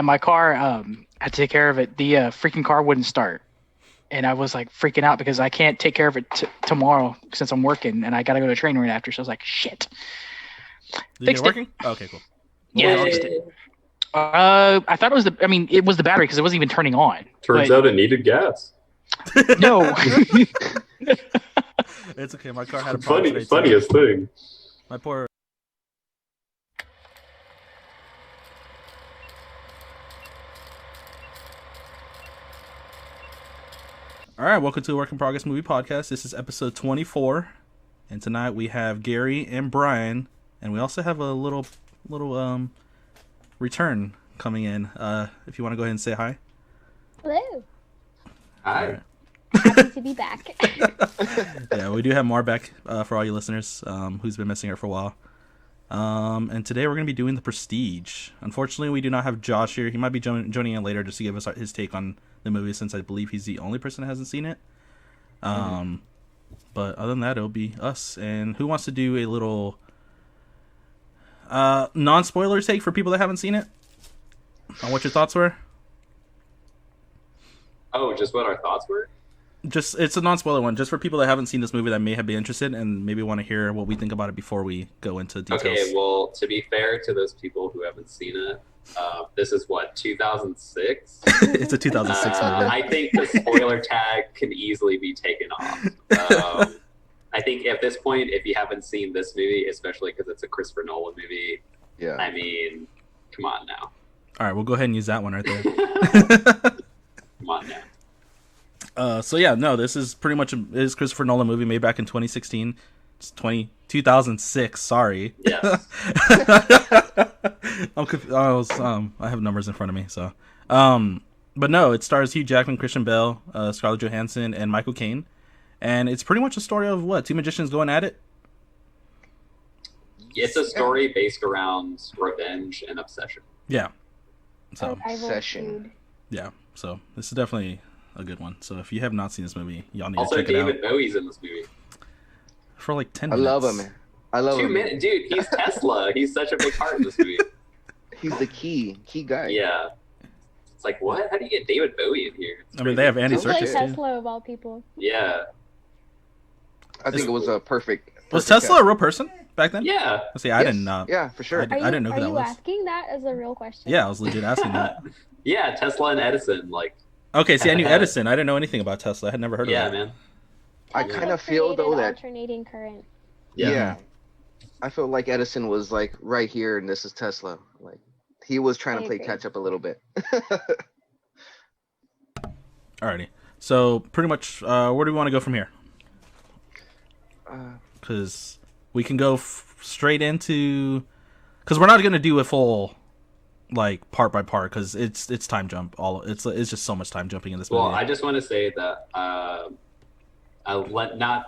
my car, I had to take care of it. The freaking car wouldn't start. And I was like freaking out because I can't take care of it tomorrow since I'm working and I got to go to training right after. So I was like, shit. Did Fixed it it. working? Oh, okay, cool. Yeah, I fixed it. I thought it was it was the battery because it wasn't even turning on. Turns out it needed gas. No. It's okay. My car had a problem. Funniest thing. My poor. All right, welcome to the Work in Progress Movie Podcast. This is episode 24, and tonight we have Gary and Brian, and we also have a little return coming in. If you want to go ahead and say hi. Hello. Hi. Right. Happy to be back. Yeah, we do have Mar back for all you listeners who's been missing her for a while. And today we're going to be doing The Prestige. Unfortunately, we do not have Josh here. He might be joining in later just to give us his take on the movie, since I believe he's the only person that hasn't seen it. But other than that, it'll be us. And who wants to do a little non-spoiler take for people that haven't seen it on what your thoughts were? Oh, just what our thoughts were? Just it's a non-spoiler one, just for people that haven't seen this movie that may have been interested and maybe want to hear what we think about it before we go into details. Okay, well, to be fair to those people who haven't seen it, this is what, 2006? It's a 2006 movie. I think the spoiler tag can easily be taken off. I think at this point, if you haven't seen this movie, especially because it's a Christopher Nolan movie, Yeah. I mean, come on now. All right, we'll go ahead and use that one right there. Come on now. So yeah, no, this is pretty much is Christopher Nolan movie made back in 2016. It's 2006. Sorry. Yes. I have numbers in front of me, so. But no, it stars Hugh Jackman, Christian Bale, Scarlett Johansson, and Michael Cain, and it's pretty much a story of what, two magicians going at it. It's a story based around revenge and obsession. Yeah. So Obsession. yeah, so this is definitely a good one. So if you have not seen this movie, y'all need Also, to check it out. David Bowie's in this movie. For like 10 I minutes. love him, man. I love 2 him. minutes, dude. He's Tesla. He's such a big part in this movie. He's the key guy. Yeah. It's like, what? How do you get David Bowie in here? It's I mean, they have Andy Sounds Like Serkis too. Tesla of all people. Yeah. I think it was a perfect. Was perfect Tesla a real person back then? Yeah. Let's see, I Yes. didn't. Yeah, for sure. I didn't know who Are that you was. asking that as a real question? Yeah, I was legit asking that. Yeah, Tesla and Edison. Like, Okay, see, I knew Edison. I didn't know anything about Tesla. I had never heard yeah, of that. man. I Tesla kind of feel though created that alternating current. yeah. I feel like Edison was like right here, and this is Tesla. Like he was trying I to play agree. catch up a little bit. Alrighty. So, pretty much, where do we want to go from here? Because we can go straight into... Because we're not going to do a full, like, part by part, because it's time jump. It's just so much time jumping in this movie. Well, I just want to say that not,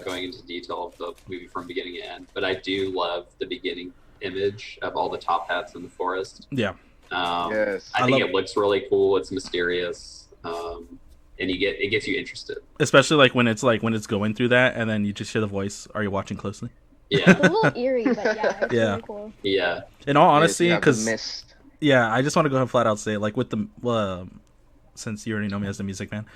going into detail of the movie from beginning to end, but I do love the beginning image of all the top hats in the forest. Yeah. Yes. I think it looks really cool. It's mysterious, and it gets you interested. Especially, like, when it's going through that, and then you just hear the voice, are you watching closely? Yeah. It's a little eerie, but yeah, it's Yeah. really cool. Yeah. In all honesty, Yeah, the because... mist. Yeah, I just want to go ahead and flat out say, like, with the since you already know me as the music man,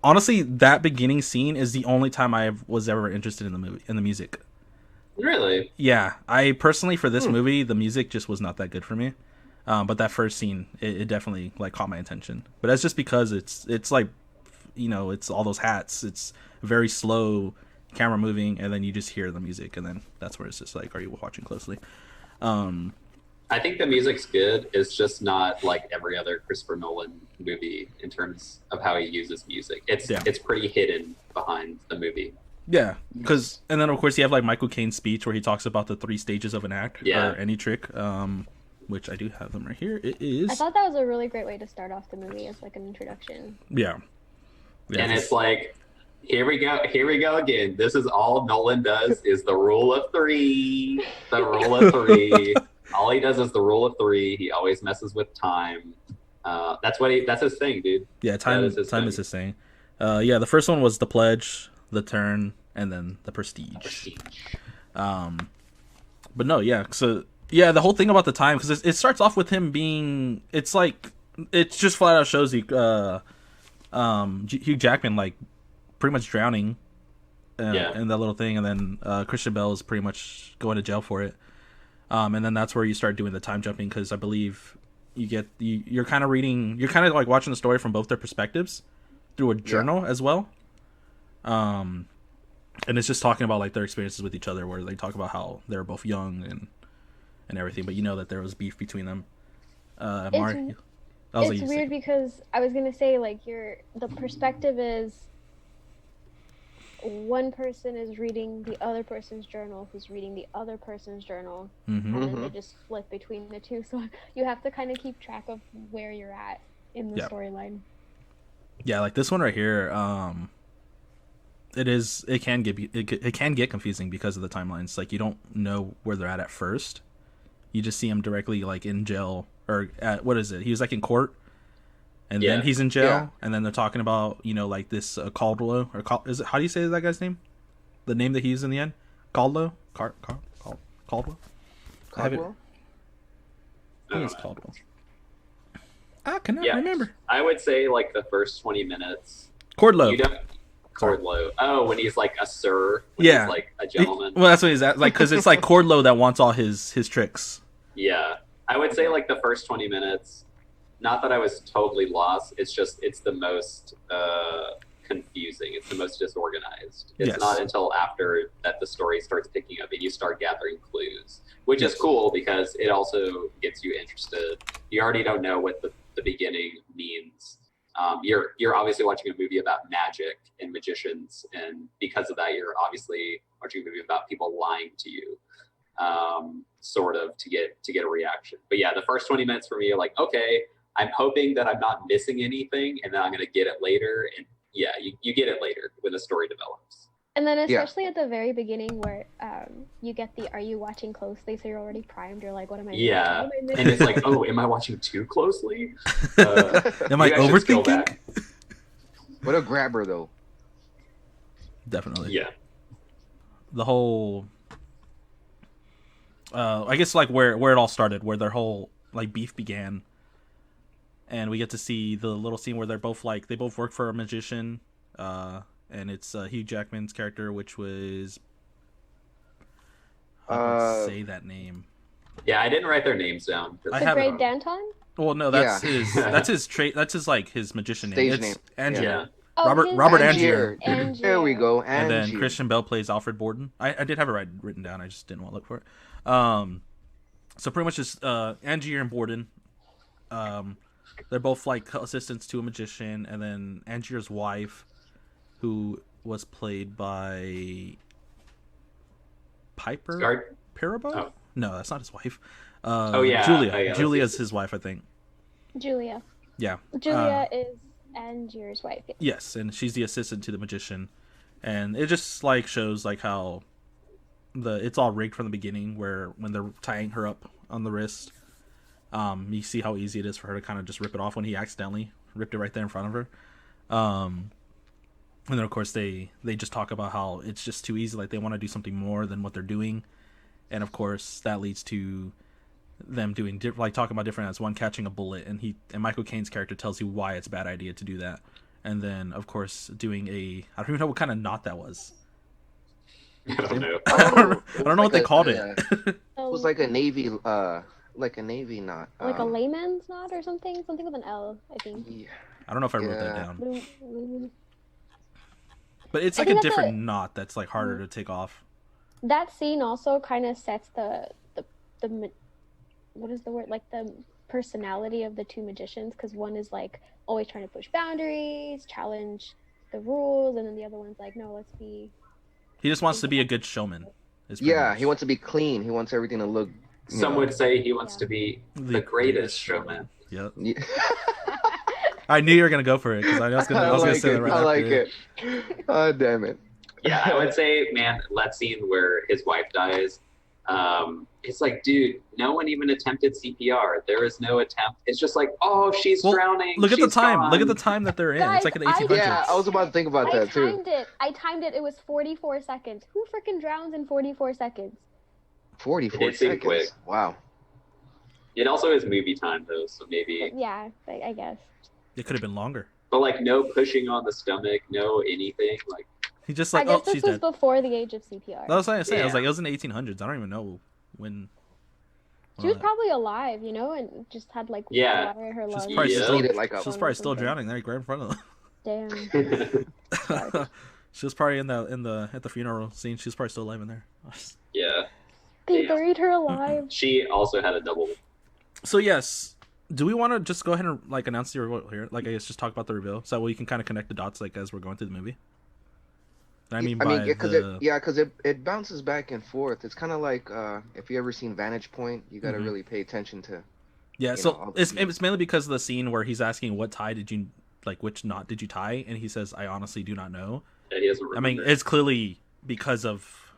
honestly, that beginning scene is the only time I was ever interested in the music. Really? Yeah, I personally, for this movie, the music just was not that good for me. But that first scene, it definitely like caught my attention. But that's just because it's like, it's all those hats. It's very slow camera moving, and then you just hear the music, and then that's where it's just like, are you watching closely? I think the music's good. It's just not like every other Christopher Nolan movie in terms of how he uses music. It's pretty hidden behind the movie. Yeah, because and then of course you have like Michael Caine's speech where he talks about the 3 stages of an act Yeah. or any trick, which I do have them right here. It is I thought that was a really great way to start off the movie as like an introduction. yeah, And it's like, here we go again. This is all Nolan does is the rule of 3. The rule of 3. All he does is the rule of 3. He always messes with time. That's his thing, dude. yeah. Time is his thing. Yeah, the first one was the pledge, the turn, and then the prestige. But no, yeah. So Yeah, the whole thing about the time, because it starts off with him being, it's like, it just flat out shows you Hugh Jackman like pretty much drowning in that little thing, and then Christian Bale is pretty much going to jail for it. And then that's where you start doing the time jumping, because I believe you're kind of reading, you're kind of like watching the story from both their perspectives through a journal as well. And it's just talking about like their experiences with each other, where they talk about how they're both young and everything, but you know that there was beef between them. It's weird because I was gonna say like the perspective is one person is reading the other person's journal, who's reading the other person's journal, and then they just flip between the two. So you have to kind of keep track of where you're at in the storyline. Yeah, like this one right here. It can get confusing because of the timelines. Like you don't know where they're at first. You just see him directly like in jail, or at, what is it? He was like in court, and then he's in jail, and then they're talking about like this Caldwell, or is it, how do you say that guy's name? The name that he used in the end, Caldwell. Caldwell. I think it's Caldwell. I cannot remember. I would say like the first 20 minutes. Cordlow. Cordlow. Oh, when he's like a sir. When he's like a gentleman. Well, that's what he's at. Like, because it's like Cordlow that wants all his tricks. Yeah, I would say like the first 20 minutes. Not that I was totally lost. It's the most confusing. It's the most disorganized. It's not until after that the story starts picking up and you start gathering clues, which is cool because it also gets you interested. You already don't know what the beginning means. You're obviously watching a movie about magic and magicians, and because of that, you're obviously watching a movie about people lying to you, sort of to get a reaction. But yeah, the first 20 minutes for me are like, okay, I'm hoping that I'm not missing anything, and then I'm gonna get it later. And yeah, you get it later when the story develops. And then especially at the very beginning where you get the "Are you watching closely?" So you're already primed. You're like, "What am I?" Yeah, doing? And it's like, "Oh, am I watching too closely? Am I overthinking?" What a grabber, though. Definitely. Yeah. The whole, I guess like where it all started, where their whole like beef began, and we get to see the little scene where they're both like they both work for a magician. And it's Hugh Jackman's character, which was say that name. Yeah, I didn't write their names down. The Great Danton? Well, no, that's his. That's his trait. That's his like his magician name. It's name. Angier. Yeah. Robert Angier. There we go. And then Christian Bale plays Alfred Borden. I did have it written down. I just didn't want to look for it. So pretty much just Angier and Borden. They're both like assistants to a magician, and then Angier's wife, who was played by Piper Perabo? Oh. No, that's not his wife. Julia. Julia's his wife, I think. Julia. Yeah. Julia is Angier's wife. Yes, and she's the assistant to the magician, and it just like shows like how it's all rigged from the beginning, where when they're tying her up on the wrist, you see how easy it is for her to kind of just rip it off when he accidentally ripped it right there in front of her. And then of course they just talk about how it's just too easy, like they want to do something more than what they're doing, and of course that leads to them doing like talking about different as one catching a bullet, and Michael Caine's character tells you why it's a bad idea to do that, and then of course doing I don't even know what kind of knot that was. I don't know. I don't know what they called it. It was like a navy knot. Like a layman's knot or something with an L, I think. Yeah. I don't know if I wrote that down. But it's like a different knot that's like harder to take off. That scene also kind of sets the what is the word, like the personality of the two magicians, because one is like always trying to push boundaries, challenge the rules, and then the other one's like, no, let's be. He just wants to be a good showman. Yeah, he wants to be clean. He wants everything to look. Some would say he wants to be the greatest showman. Yep. Yeah. I knew you were gonna go for it because I was gonna say that right. I like it. Oh, damn it. Yeah, I would say, man, that scene where his wife dies. It's like, dude, no one even attempted CPR. There is no attempt. It's just like, oh, she's drowning. Look at she's the time. gone. Look at the time that they're in. Guys, it's like an 1800s. Yeah, I was about to think about that too. I timed it. It was 44 seconds. Who freaking drowns in 44 seconds? 44 It seemed seconds. quick. Wow. It also is movie time though, so maybe. Yeah, I guess. It could have been longer. But like no pushing on the stomach, no anything. Like He just I like, guess oh, she's this was dead. before the age of CPR. That was what I was saying. I was Yeah. like, it was in the 1800s. I don't even know when. She was probably alive, you know, and just had like Yeah. water in her She's lungs. probably Yeah. still. Needed like a She was probably still drowning there, right in front of Damn. them. She was probably in the at the funeral scene. She was probably still alive in there. yeah. They Yeah. buried her alive. She also had a double. So yes, do we want to just go ahead and like announce the reveal here? Like I guess just talk about the reveal, so we can kind of connect the dots like as we're going through the movie. Because it bounces back and forth. It's kind of like if you ever seen Vantage Point, you got to really pay attention to. Yeah, you so know, it's mainly because of the scene where he's asking what tie did you like, which knot did you tie, and he says, "I honestly do not know." Yeah, he doesn't I remember. mean, it's clearly because of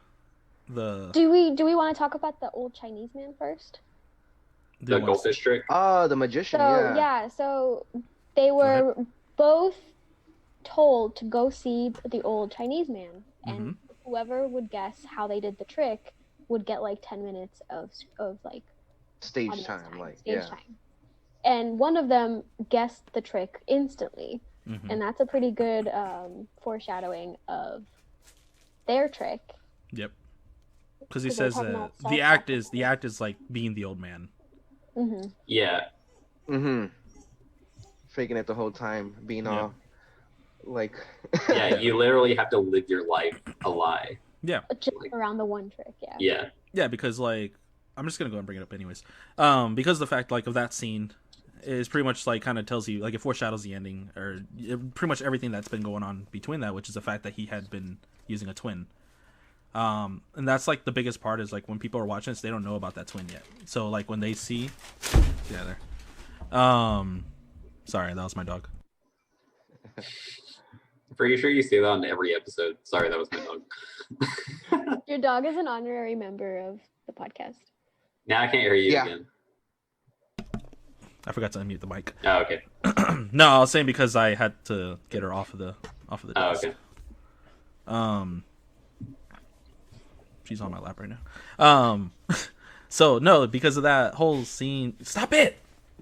the Do we want to talk about the old Chinese man first? the goldfish trick. Oh, the magician. So Yeah. so they were both told to go see the old Chinese man, and whoever would guess how they did the trick would get like 10 minutes of like Stage audience time, like stage yeah. time. And one of them guessed the trick instantly, and that's a pretty good foreshadowing of their trick. Yep. Because he Because they're says talking that about the act is like being the old man. Yeah. Faking it the whole time, being all like. Yeah, you literally have to live your life a lie. Yeah. Just Like- around the one trick, Yeah. Yeah, because like I'm just gonna go and bring it up anyways. Because the fact like of that scene is pretty much like kind of tells you like it foreshadows the ending or pretty much everything that's been going on between that, which is the fact that he had been using a twin. And that's like the biggest part is like when people are watching this, they don't know about that twin yet. So like when they see, yeah, there. Sorry, that was my dog. Pretty sure you say that on every episode. Sorry, that was my dog. Your dog is an honorary member of the podcast. Now I can't hear you Yeah. again. I forgot to unmute the mic. Oh, okay. No, I was saying because I had to get her off of the Oh, desk. okay. She's on my lap right now. So no, because of that whole scene. Stop it!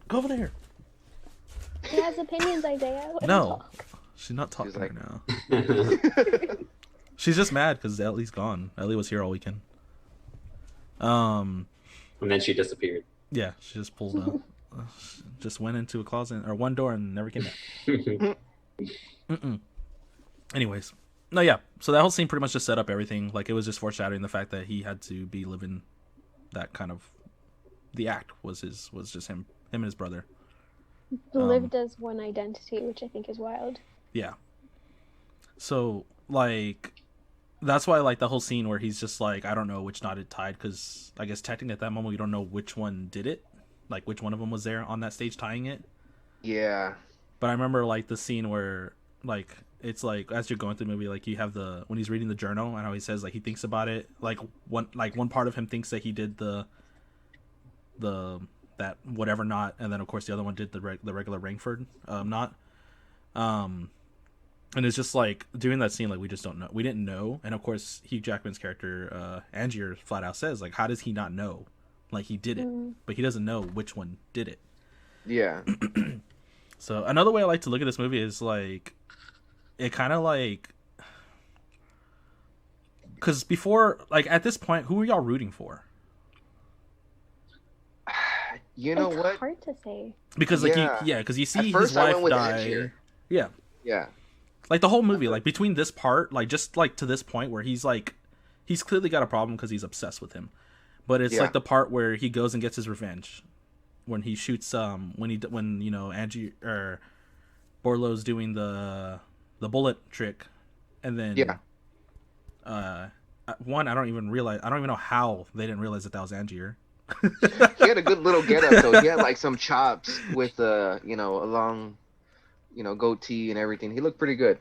Go over there. He has opinions, Isaiah. Let him No, talk. she's not talking She's like- right now. She's just mad because Ellie's gone. Ellie was here all weekend. And then she disappeared. Yeah, she just pulled out. Just went into a closet or one door and never came back. Anyways, no, yeah. So that whole scene pretty much just set up everything. Like it was just foreshadowing the fact that he had to be living that kind of. The act was just him and his brother. Lived as one identity, which I think is wild. Yeah. So like, that's why I like the whole scene where he's just like, I don't know which knot it tied because I guess technically at that moment we don't know which one did it, like which one of them was there on that stage tying it. Yeah. But I remember like the scene where like it's like as you're going through the movie, like you have when he's reading the journal and how he says like he thinks about it, like one part of him thinks that he did the that whatever knot, and then of course the other one did the regular Rangford knot. And it's just like during that scene, like we just don't know. We didn't know, and of course Hugh Jackman's character Angier flat out says like, how does he not know? Like he did it, but he doesn't know which one did it. Yeah. So another way I like to look at this movie is like, it kind of like, because before, like at this point, who are y'all rooting for? You know it's what? hard to say. Because like Yeah. because you see At his first I wife went with die. Angier. Yeah, Yeah. like the whole movie, like between this part, like just like to this point where he's clearly got a problem because he's obsessed with him, but it's Yeah. like the part where he goes and gets his revenge when he shoots when you know Angie or Borlow's doing the bullet trick, and then one I don't even know how they didn't realize that was Angier. He had a good little getup though. He had like some chops with a long, goatee and everything. He looked pretty good.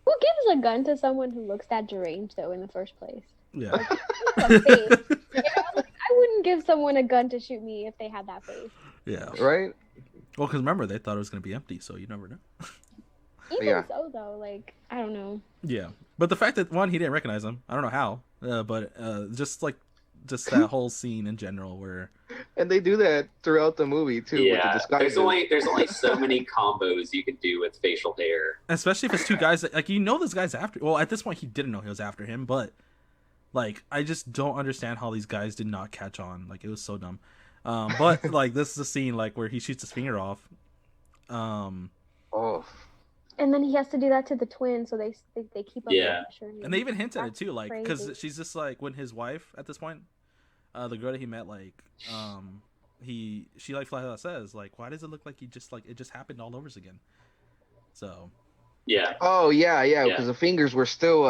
Who gives a gun to someone who looks that deranged, though, in the first place? Yeah. A face. You know? Like, I wouldn't give someone a gun to shoot me if they had that face. Yeah. Right? Well, because remember they thought it was gonna be empty, so you never know. Even Yeah. so, though, like, I don't know. Yeah, but the fact that one he didn't recognize him, I don't know how, but just like just that whole scene in general where. And they do that throughout the movie too. With the Yeah, disguises. there's only so many combos you can do with facial hair. Especially if it's two guys that, like, this guy's after. Well, at this point he didn't know he was after him, but like I just don't understand how these guys did not catch on. Like it was so dumb. But like this is a scene like where he shoots his finger off. Oh. And then he has to do that to the twins, so they keep up. Yeah. Pressuring And they even hint at it too, like crazy. because she's just like when his wife at this point, the girl that he met, like she like flat out says like, why does it look like he just like it just happened all over again? So. Yeah. Oh yeah, because the fingers were still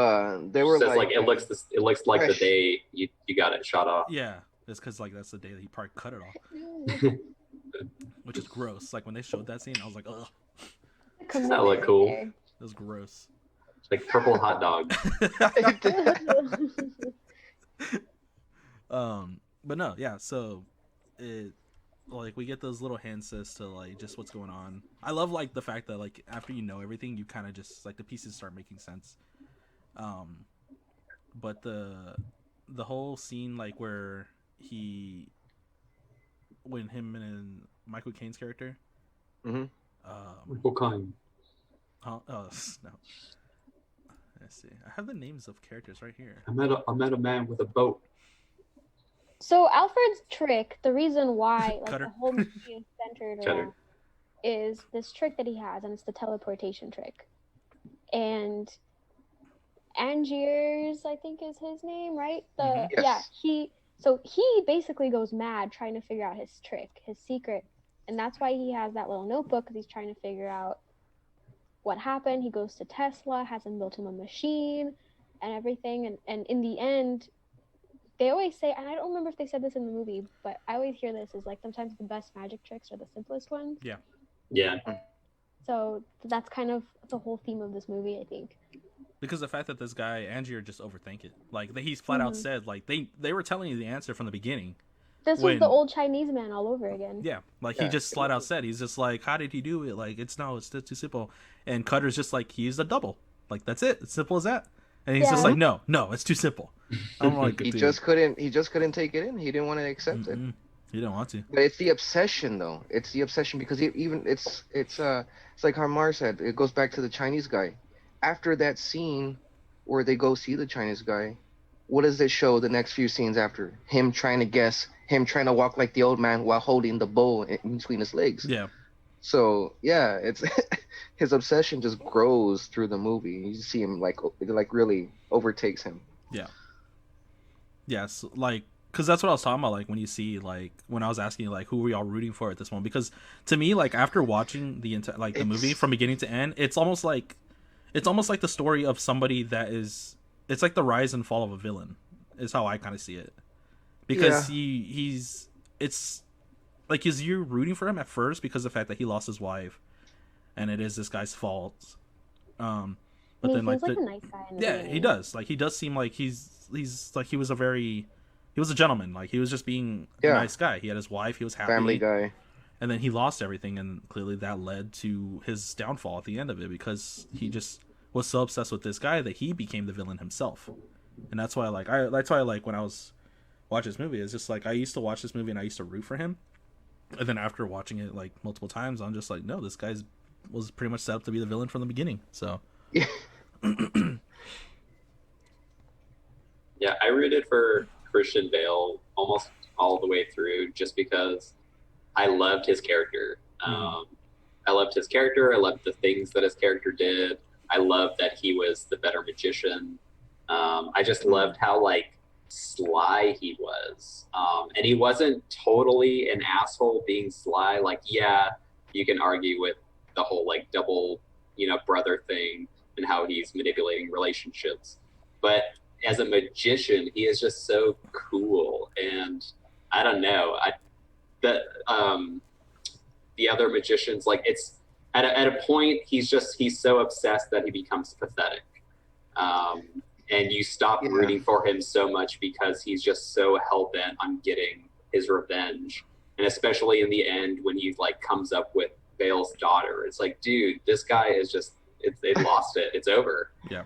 they were Says, like it looks like fresh. the day you got it shot off. Yeah, it's because like that's the day that he probably cut it off, which is gross. Like when they showed that scene, I was like, ugh, Does that look cool? that was gross. Like purple hot dog. But no, yeah. So it like we get those little hints as to like just what's going on. I love like the fact that like after you know everything, you kind of just like the pieces start making sense. But the whole scene like where when him and Michael Caine's character. Michael Cain. Oh no. Let's see. I have the names of characters right here. I met a man with a boat. So Alfred's trick, the reason why like Cutter. the whole movie is centered Cheddar. around is this trick that he has, and it's the teleportation trick. And Angiers, I think is his name, right? Mhm. Yes. Yeah, he basically goes mad trying to figure out his trick, his secret. And that's why he has that little notebook, because he's trying to figure out what happened. He goes to Tesla, has him built him a machine and everything. And in the end, they always say, and I don't remember if they said this in the movie, but I always hear this, is like sometimes the best magic tricks are the simplest ones. Yeah. So that's kind of the whole theme of this movie, I think. Because the fact that this guy Angier just overthink it, like he's flat out said, like they were telling you the answer from the beginning. This was the old Chinese man all over again. Yeah, like he just flat out said, he's just like, how did he do it? Like it's too simple. And Cutter's just like, he used a double. Like that's it. It's simple as that. And he's just like, no, it's too simple. I'm like, he just couldn't take it in. He didn't want to accept it. He didn't want to. But it's the obsession, though. It's the obsession because it's like Harmar said. It goes back to the Chinese guy. After that scene where they go see the Chinese guy, what does it show the next few scenes after? Him trying to guess, him trying to walk like the old man while holding the bowl in between his legs. Yeah. So yeah, it's his obsession just grows through the movie. You see him like really overtakes him. Yeah. Yes, like because that's what I was talking about. Like when you see like when I was asking like who were y'all rooting for at this moment? Because to me, like after watching the entire the movie from beginning to end, it's almost like the story of somebody that is. It's like the rise and fall of a villain. Is how I kind of see it. Because it's like you're rooting for him at first because of the fact that he lost his wife, and it is this guy's fault. But then like a nice guy in the beginning. he does. Like he does seem like he's like he was a gentleman. Like he was just being a nice guy. He had his wife. He was happy. Family guy. And then he lost everything, and clearly that led to his downfall at the end of it because he just was so obsessed with this guy that he became the villain himself. And that's why when I was watching this movie, it's just like I used to watch this movie and I used to root for him. And then after watching it like multiple times, I'm just like, no, this guy was pretty much set up to be the villain from the beginning. So yeah, I rooted for Christian Bale almost all the way through just because I loved his character. I loved his character. I loved the things that his character did. I loved that he was the better magician. I just loved how like sly he was. And he wasn't totally an asshole being sly. Like, yeah, you can argue with the whole like double, brother thing and how he's manipulating relationships. But as a magician, he is just so cool. And I don't know, the other magicians, like it's at a point, he's so obsessed that he becomes pathetic. And you stop rooting for him so much because he's just so hell-bent on getting his revenge. And especially in the end when he like comes up with Bale's daughter, it's like, dude, this guy is just They lost it. It's over. Yeah.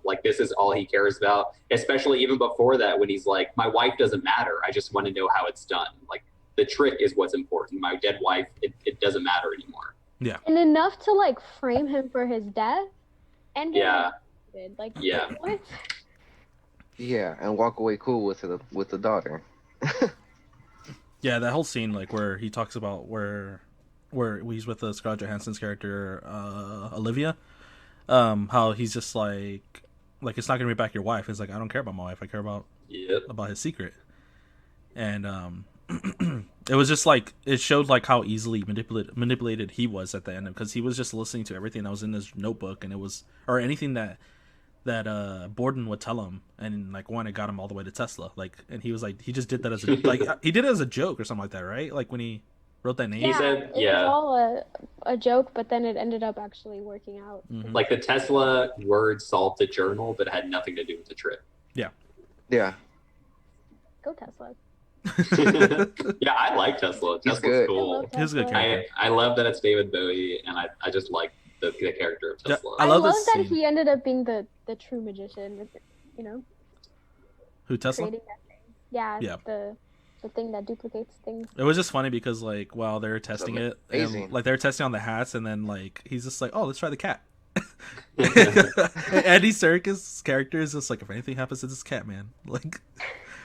Like this is all he cares about. Especially even before that, when he's like, my wife doesn't matter. I just want to know how it's done. Like the trick is what's important. My dead wife, it doesn't matter anymore. Yeah. And enough to like frame him for his death. And like Yeah. what? Yeah, and walk away cool with the daughter. Yeah, that whole scene, like where he talks about where he's with the Scarlett Johansson's character, Olivia, how he's just like it's not gonna be back your wife. It's like, I don't care about my wife. I care about his secret. And it was just like, it showed like how easily manipulated he was at the end, because he was just listening to everything that was in his notebook, and it was, or anything that Borden would tell him, and like one, it got him all the way to Tesla. Like, and he was like, he just did that as a like he did it as a joke or something like that, right? Like when he wrote that name. He said, it was all a joke, but then it ended up actually working out. Mm-hmm. Like the Tesla word solved the journal, but it had nothing to do with the trip. Yeah. Go Tesla. Yeah, I like Tesla. He's Tesla's good. cool. He's a good character. I love that it's David Bowie, and I just like the character of Tesla. I I love love this that scene. he ended up being the true magician, Who, Tesla? creating that thing. Yeah. Yeah. The thing that duplicates things. It was just funny because like while they were testing it, amazing. and, like they were testing on the hats, and then like he's just like, oh, let's try the cat. Andy Serkis' character is just like, if anything happens to this cat, man, like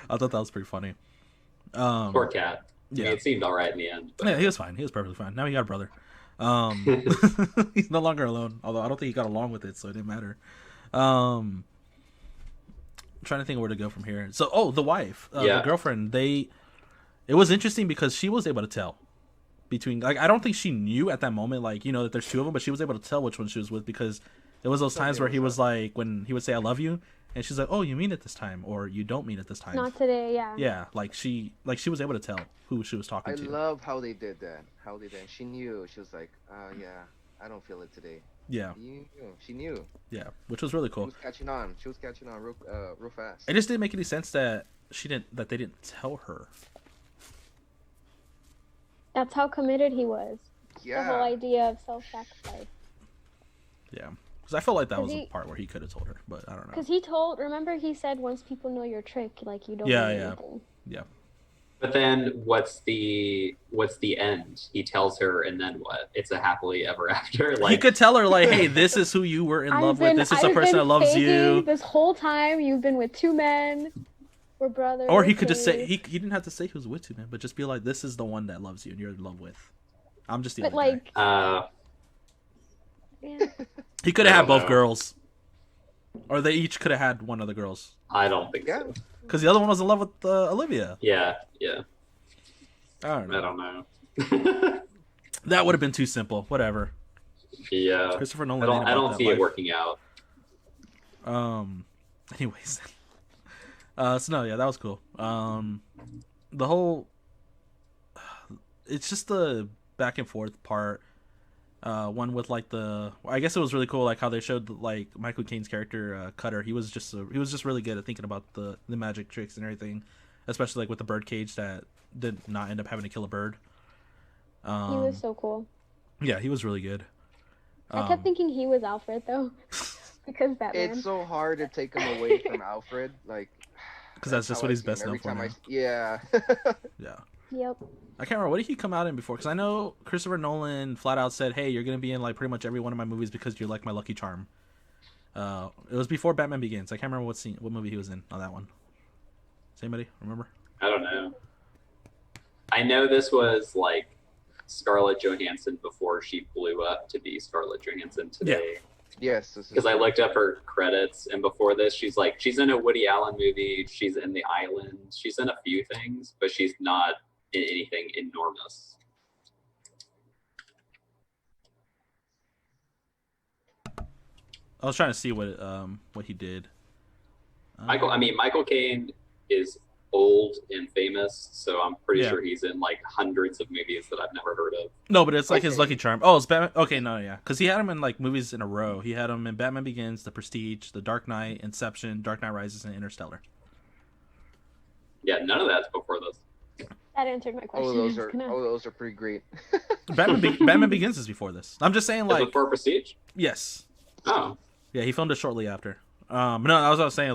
I thought that was pretty funny. Poor cat. Yeah. I mean, it seemed all right in the end. But... Yeah, he was fine. He was perfectly fine. Now he got a brother. He's no longer alone. Although I don't think he got along with it, so it didn't matter. I'm trying to think of where to go from here. So, the wife, the girlfriend, it was interesting because she was able to tell between, like, I don't think she knew at that moment, like, that there's two of them, but she was able to tell which one she was with, because there was those times where he was like, when he would say, I love you, and she's like, oh, you mean it this time, or you don't mean it this time. Not today, yeah. Yeah, she was able to tell who she was talking to. I love how they did that. She knew. She was like, yeah, I don't feel it today. Yeah. She knew. Yeah, which was really cool. She was catching on real fast. It just didn't make any sense that they didn't tell her. That's how committed he was. Yeah. The whole idea of self-sacrifice. Yeah. Because I felt like that was the part where he could have told her, but I don't know. Because remember he said, once people know your trick, like, you don't know anything. Yeah. But then what's the end? He tells her, and then what? It's a happily ever after. Like, he could tell her, like, hey, this is who you were in love with. This is the person that loves you. This whole time you've been with two men. We're brothers. Or he could just say, he didn't have to say he was with two men, but just be like, this is the one that loves you and you're in love with. I'm just the other guy. Yeah. He could have had both girls. Or they each could have had one of the girls. I don't think so. Because the other one was in love with Olivia. Yeah. I don't know. That would have been too simple. Whatever. Yeah. Christopher Nolan. I don't see it working out. Anyways. So no, yeah, that was cool. The whole, it's just the back and forth part. One with like I guess it was really cool, like how they showed like Michael Caine's character Cutter. He was just really good at thinking about the magic tricks and everything, especially like with the bird cage that did not end up having to kill a bird. He was so cool. Yeah, he was really good. I kept thinking he was Alfred though, because Batman. It's so hard to take him away from Alfred, like. Because that's just what he's best known for now. Yeah. Yeah. Yep. I can't remember, what did he come out in before? Because I know Christopher Nolan flat out said, hey, you're going to be in like pretty much every one of my movies because you're like my lucky charm. It was before Batman Begins. I can't remember what movie he was in on that one. Does anybody remember? I don't know. I know this was like Scarlett Johansson before she blew up to be Scarlett Johansson today. Yeah. Yes. Because I looked up her credits, and before this, she's in a Woody Allen movie. She's in The Island. She's in a few things, but she's not in anything enormous. I was trying to see what he did. Michael Caine is old and famous, so I'm pretty sure he's in like hundreds of movies that I've never heard of. No, but it's like his lucky charm. Oh, it's Batman. Okay, no, yeah, because he had him in like movies in a row. He had him in Batman Begins, The Prestige, The Dark Knight, Inception, Dark Knight Rises, and Interstellar. Yeah, none of that's before this. That answered my question. Those are pretty great. Batman Begins is before this. I'm just saying, like, before Prestige. Yes. Oh, Yeah, he filmed it shortly after. No, I was saying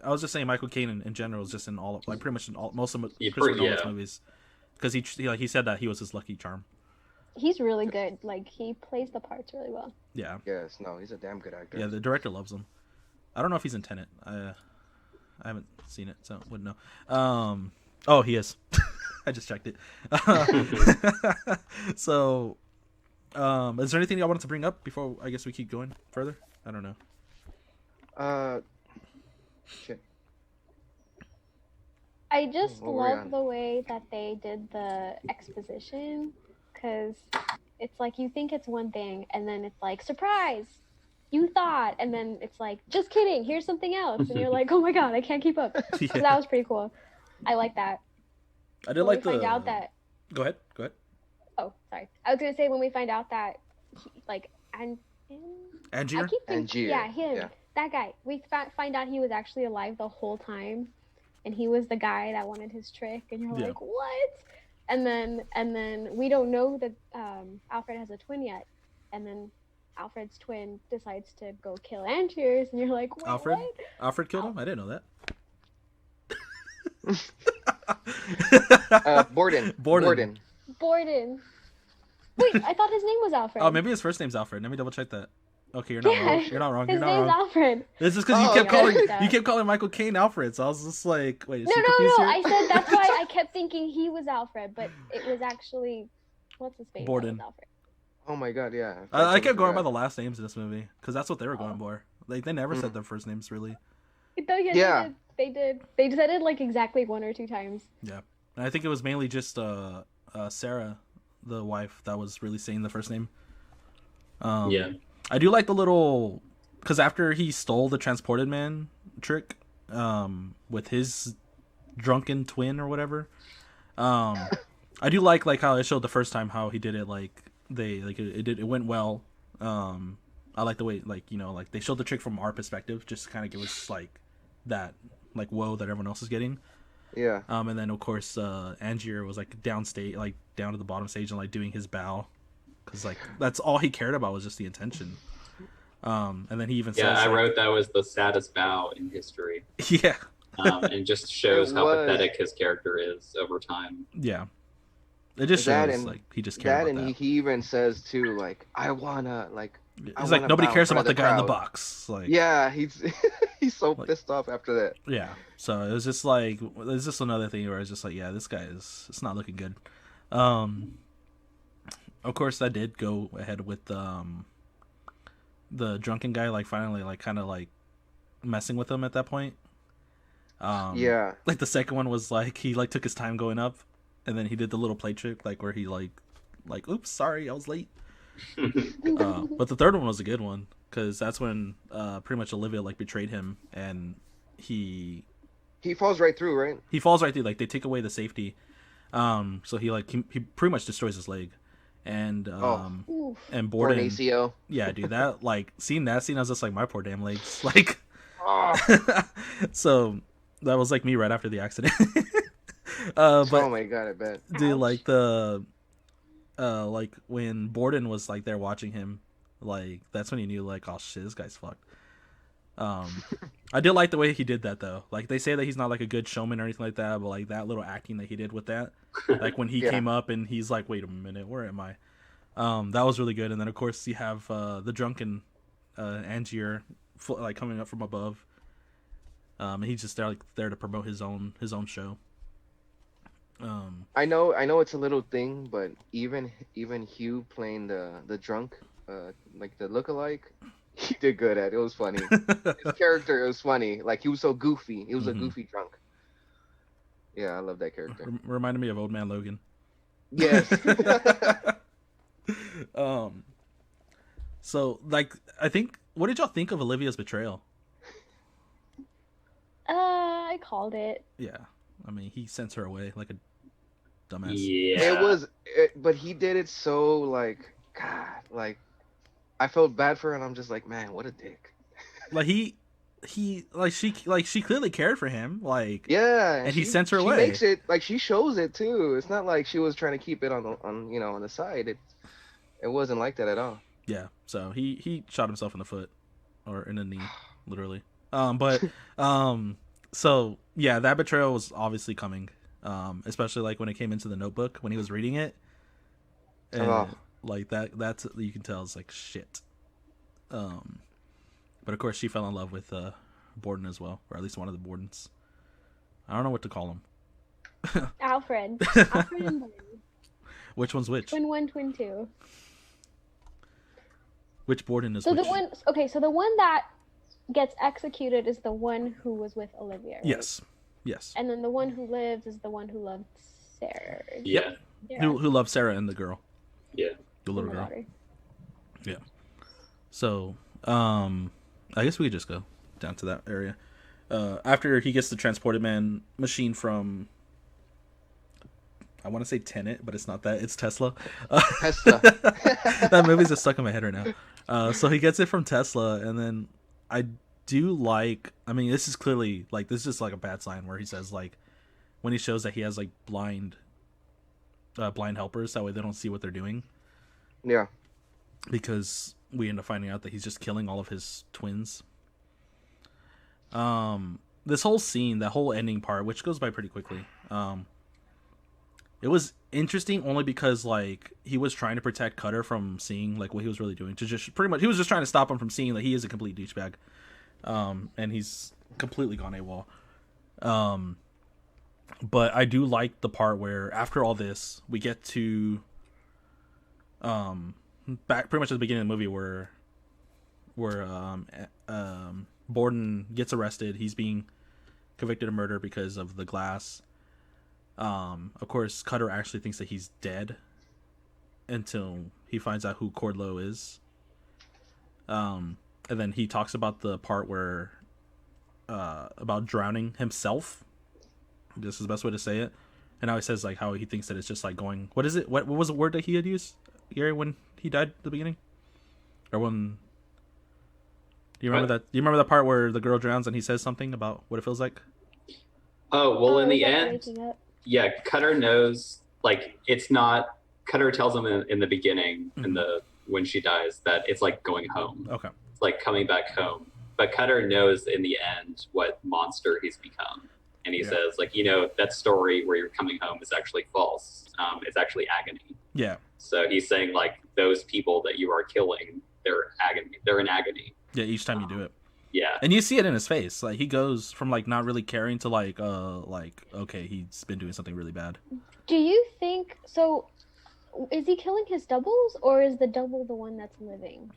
I was just saying Michael Caine in general is just in all like pretty much in most of Christopher Nolan's movies because he said that he was his lucky charm. He's really good. Like he plays the parts really well. Yeah. Yes, no, he's a damn good actor. Yeah, the director loves him. I don't know if he's in Tenet. I haven't seen it, so wouldn't know. Oh, he is. I just checked it. So, is there anything I wanted to bring up before I guess we keep going further? I don't know. Shit. I just What were we love on? the way that they did the exposition, because it's like you think it's one thing, and then it's like, surprise, you thought, and then it's like, just kidding, here's something else, and you're like, oh my god, I can't keep up. Yeah. So that was pretty cool. I like that. I did When like we the. find out that, Go ahead. oh, sorry. I was gonna say when we find out that, Angier? I keep thinking, Angier, yeah, him, yeah. that guy. We find out he was actually alive the whole time, and he was the guy that wanted his trick, and you're Yeah. like, what? And then we don't know that Alfred has a twin yet, and then Alfred's twin decides to go kill Angier's, and you're like, wait, Alfred? what? Alfred killed him? I didn't know that. Borden. Borden. Borden. Wait, I thought his name was Alfred. Oh, maybe his first name's Alfred. Let me double check that. Okay, you're not Yeah. wrong. You're not wrong. His You're not name's wrong. Alfred. This is because Oh, okay. you kept calling Michael Caine Alfred. So I was just like, wait, is No, he no, confused no. here? I said that's why I kept thinking he was Alfred, but it was actually, what's his face? that Borden. was Alfred. Oh my god, yeah. I kept going by forgot. the last names in this movie because that's what they were going Oh. for. Like they never said their first names really. No, yeah, Yeah. They did. They said it like exactly 1 or 2 times. Yeah, and I think it was mainly just Sarah, the wife, that was really saying the first name. yeah. I do like the little because after he stole the transported man trick, with his drunken twin or whatever, I do like how it showed the first time how he did it. Like it went well. I like the way they showed the trick from our perspective, just to kind of give us like that whoa that everyone else is getting. Yeah. And then of course Angier was down to the bottom stage and doing his bow, because that's all he cared about was just the intention. And then he even says, I wrote that was the saddest bow in history. yeah, And just shows It how was. pathetic his character is over time. yeah. It just That shows and- he just cared That about and that. he even says too, I wanna I He's like, wanna nobody bow cares in about the front guy in the of crowd. box. Yeah, he's he's so Like- pissed off after that. Yeah. So it was just it's just another thing where it's just yeah, this guy it's not looking good. Of course, I did go ahead with the drunken guy finally kind of messing with him at that point. Yeah. The second one was he took his time going up, and then he did the little play trick where he oops, sorry, I was late. But the third one was a good one because that's when pretty much Olivia betrayed him, and he Falls right through, right? falls right through. They take away the safety, so he pretty much destroys his leg, and Oof. and Or an Borden, ACO. yeah, dude, that seeing that scene, I was just my poor damn legs, Oh, so that was me right after the accident. But oh my god, I bet. dude, Ouch. when Borden was there watching him, that's when he knew oh shit, this guy's fucked. I did like the way he did that though. They say that he's not a good showman or anything like that, but that little acting that he did with that, when he Yeah. came up and he's wait a minute, where am I? That was really good. And then of course you have the drunken Angier coming up from above. And he's just there to promote his own show. I know it's a little thing, but even Hugh playing the drunk, the lookalike, he did good at it. It was funny. His character, it was funny. He was so goofy. He was a Mhm. goofy drunk. Yeah, I love that character. Reminded me of Old Man Logan. Yes. So I think, what did y'all think of Olivia's betrayal? I called it. Yeah, I mean, he sends her away like a dumbass. Yeah. But he did it so God, I felt bad for her, and I'm just man, what a dick. She clearly cared for him. Yeah, And he sends her she away. makes it she shows it too. It's not like she was trying to keep it on the side. It wasn't like that at all. Yeah. So he shot himself in the foot. or in a knee, literally. But so yeah, that betrayal was obviously coming. Especially like when it came into the Notebook when he was reading it, and like that's you can tell it's like shit. But of course she fell in love with Borden as well, or at least one of the Bordens. I don't know what to call him. Alfred and Borden. Which one's which? Twin 1, Twin 2. Which Borden is So which? so the one that gets executed is the one who was with Olivia, right? Yes. And then the one who lives is the one who loved Sarah. Yeah. Who loves Sarah and the girl? Yeah. The little girl. Water. Yeah. So, I guess we could just go down to that area. After he gets the transported man machine from, I want to say Tenet, but it's not that. It's Tesla. Tesla. That movie's just stuck in my head right now. So he gets it from Tesla, and then I do like. I mean, this is clearly like this is just like a bad sign where he says like when he shows that he has like blind helpers, that way they don't see what they're doing. Yeah. Because we end up finding out that he's just killing all of his twins. This whole scene, that whole ending part, which goes by pretty quickly. It was interesting only because like he was trying to protect Cutter from seeing like what he was really doing. To just pretty much, he was just trying to stop him from seeing that he is a complete douchebag, and he's completely gone AWOL. But I do like the part where after all this, we get to back pretty much at the beginning of the movie where Borden gets arrested. He's being convicted of murder because of the glass. Of course, Cutter actually thinks that he's dead until he finds out who Cordlow is. And then he talks about the part where about drowning himself. This is the best way to say it. And now he says like how he thinks that it's just like going. What is it? What was the word that he had used, Gary, when he died at the beginning? Or when? Do you remember that? Do you remember that part where the girl drowns and he says something about what it feels like? Oh well, in the like end, waking up. yeah, Cutter knows. Like it's not. Cutter tells him in the beginning, when she dies, that it's like going home. Okay. It's like coming back home. But Cutter knows in the end what monster he's become. And he says, like, that story where you're coming home is actually false. It's actually agony. Yeah. So he's saying, like, those people that you are killing, they're agony. They're in agony. Yeah, each time you do it. Yeah. And you see it in his face. Like, he goes from, like, not really caring to, like, okay, he's been doing something really bad. Do you think so? Is he killing his doubles, or is the double the one that's living?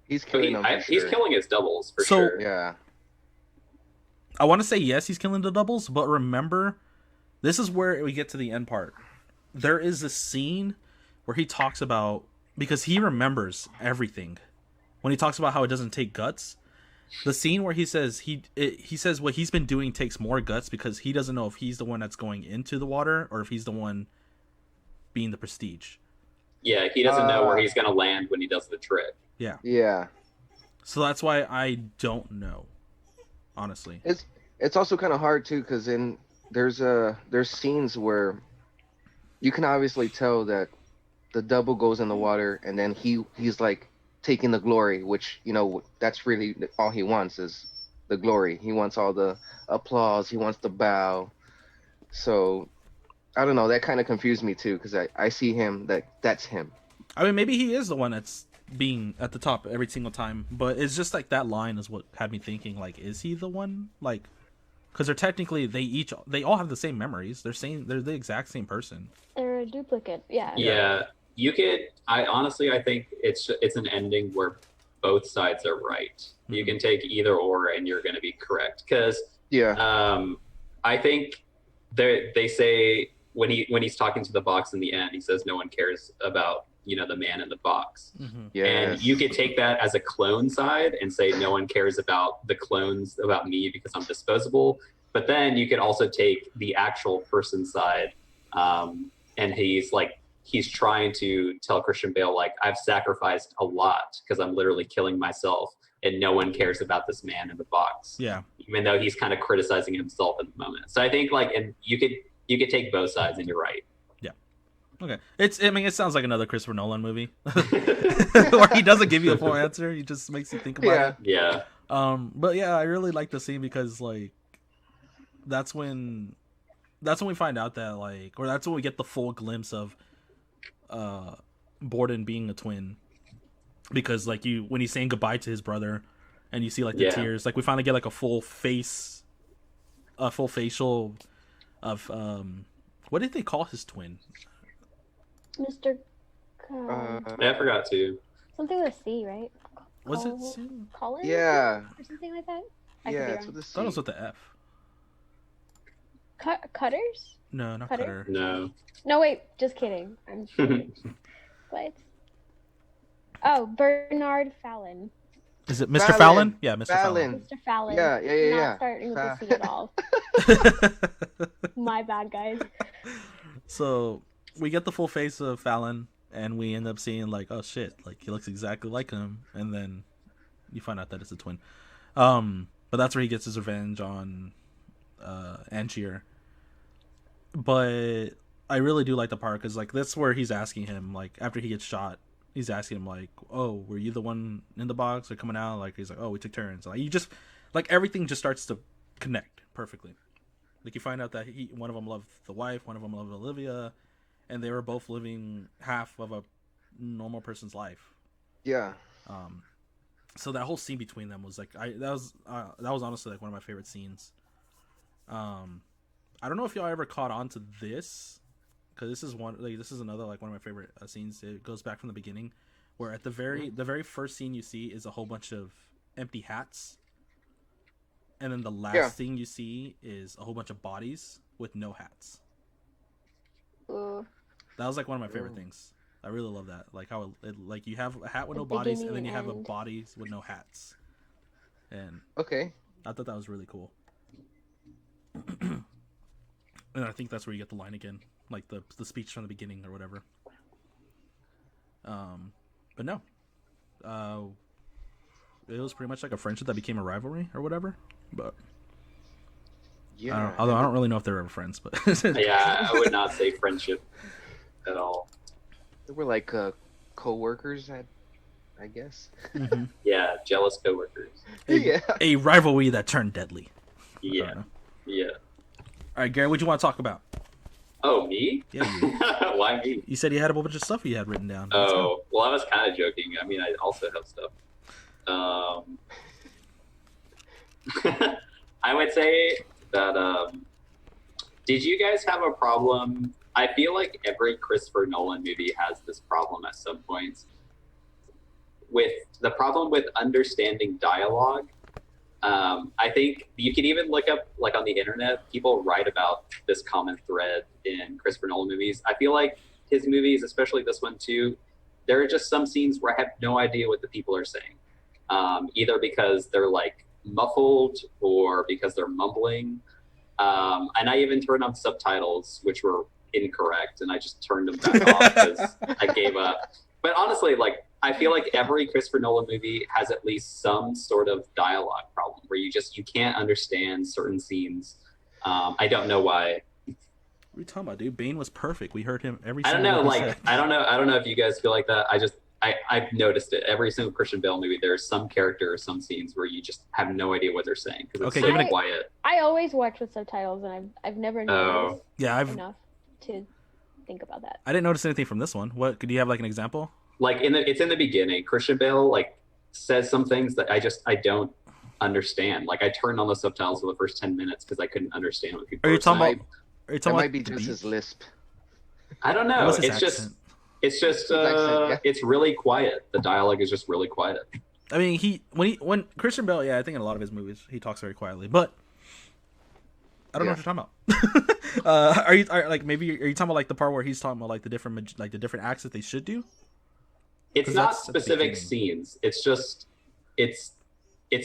He's killing them. He's killing his doubles for So- sure. Yeah. I want to say yes, he's killing the doubles, but remember, this is where we get to the end part. There is a scene where he talks about, because he remembers everything. When he talks about how it doesn't take guts, the scene where he says he says what he's been doing takes more guts because he doesn't know if he's the one that's going into the water or if he's the one being the Prestige. Yeah, he doesn't know where he's going to land when he does the trick. Yeah. Yeah. So that's why I don't know, honestly. It's also kind of hard too, because there's scenes where you can obviously tell that the double goes in the water, and then he's like taking the glory, which that's really all he wants is the glory. He wants all the applause. He wants the bow. So I don't know. That kind of confused me too, because I see him that's him. I mean, maybe he is the one that's being at the top every single time, but it's just like that line is what had me thinking, like, is he the one? Like, because they're technically they all have the same memories. They're the exact same person. They're a duplicate. Yeah. Yeah, you could. I think it's an ending where both sides are right. Mm-hmm. You can take either or, and you're going to be correct. Because I think they say when he's talking to the box in the end, he says no one cares about the man in the box. Mm-hmm. Yes. And you could take that as a clone side and say no one cares about the clones about me because I'm disposable. But then you could also take the actual person side, and he's trying to tell Christian Bale, like, I've sacrificed a lot because I'm literally killing myself, and no one cares about this man in the box. Yeah. Even though he's kind of criticizing himself at the moment. So I think and you could take both sides, and you're right. Yeah. Okay. I mean, it sounds like another Christopher Nolan movie, where he doesn't give you a full answer. He just makes you think about it. Yeah. But yeah, I really like the scene because like, that's when we find out that like, or that's when we get the full glimpse of, Borden being a twin, because like when he's saying goodbye to his brother, and you see like the tears, like we finally get like a full facial of what did they call his twin? Mr. I forgot to. Something with a C, right? Was it? Colin? Yeah. Or something like that? Yeah, it's with the I thought it was with the F. Cutters? No, not Cutter? Cutter. No. No, wait, just kidding. I'm kidding. What? Oh, Bernard Fallon. Is it Mr. Fallon? Yeah, Mr. Fallon. Mr. Fallon. Yeah. Not starting with the C at all. Fallon. My bad, guys. So we get the full face of Fallon, and we end up seeing like, oh shit, like he looks exactly like him, and then you find out that it's a twin. But that's where he gets his revenge on Angier. But I really do like the part because like that's where he's asking him, like after he gets shot, he's asking him like, oh, were you the one in the box or coming out? Like he's like, oh, we took turns. Like you just like everything just starts to connect perfectly. Like you find out that one of them loved the wife, one of them loved Olivia, and they were both living half of a normal person's life. Yeah. So that whole scene between them was like, that was honestly like one of my favorite scenes. I don't know if y'all ever caught on to this, because this is another like one of my favorite scenes. It goes back from the beginning, where at the very first scene you see is a whole bunch of empty hats, and then the last thing you see is a whole bunch of bodies with no hats. Ooh. That was like one of my favorite things. I really love that. Like how like you have a hat with no bodies, and then you have a bodies with no hats. And okay, I thought that was really cool. And I think that's where you get the line again, like the speech from the beginning or whatever. But no, it was pretty much like a friendship that became a rivalry or whatever. But yeah, although I don't really know if they're ever friends, but Yeah, I would not say friendship at all. they were like co-workers, I guess. Mm-hmm. Yeah, jealous coworkers. Yeah. A rivalry that turned deadly. Yeah. Yeah. All right, Gary, what do you want to talk about? Oh, me? Yeah, you. Why me? You said you had a whole bunch of stuff you had written down. Oh, well, I was kind of joking. I mean, I also have stuff. I would say that, did you guys have a problem? I feel like every Christopher Nolan movie has this problem at some points, with the problem with understanding dialogue. I think you can even look up, like on the internet, people write about this common thread in Christopher Nolan movies. I feel like his movies, especially this one too, there are just some scenes where I have no idea what the people are saying. Either because they're like muffled or because they're mumbling. And I even turned on subtitles, which were incorrect, and I just turned them back off because I gave up. But honestly, like, I feel like every Christopher Nolan movie has at least some sort of dialogue problem where you can't understand certain scenes. I don't know why. What are you talking about, dude? Bane was perfect. We heard him every. I don't know, like, said. I don't know if you guys feel like that. I've noticed it. Every single Christian Bale movie, there's some character or some scenes where you just have no idea what they're saying because it's so quiet. I always watch with subtitles, and I've never noticed enough to think about that. I didn't notice anything from this one. What could you have like an example? Like it's in the beginning. Christian Bale like says some things that I don't understand. Like I turned on the subtitles for the first 10 minutes because I couldn't understand what people were saying. Are you talking about? Might be just his lisp. I don't know. It's just it's really quiet. The dialogue is just really quiet. I mean, when Christian Bale, I think in a lot of his movies he talks very quietly, but I don't know what you're talking about. Are you talking about like the part where he's talking about like the different acts that they should do? It's not specific scenes. It's just it's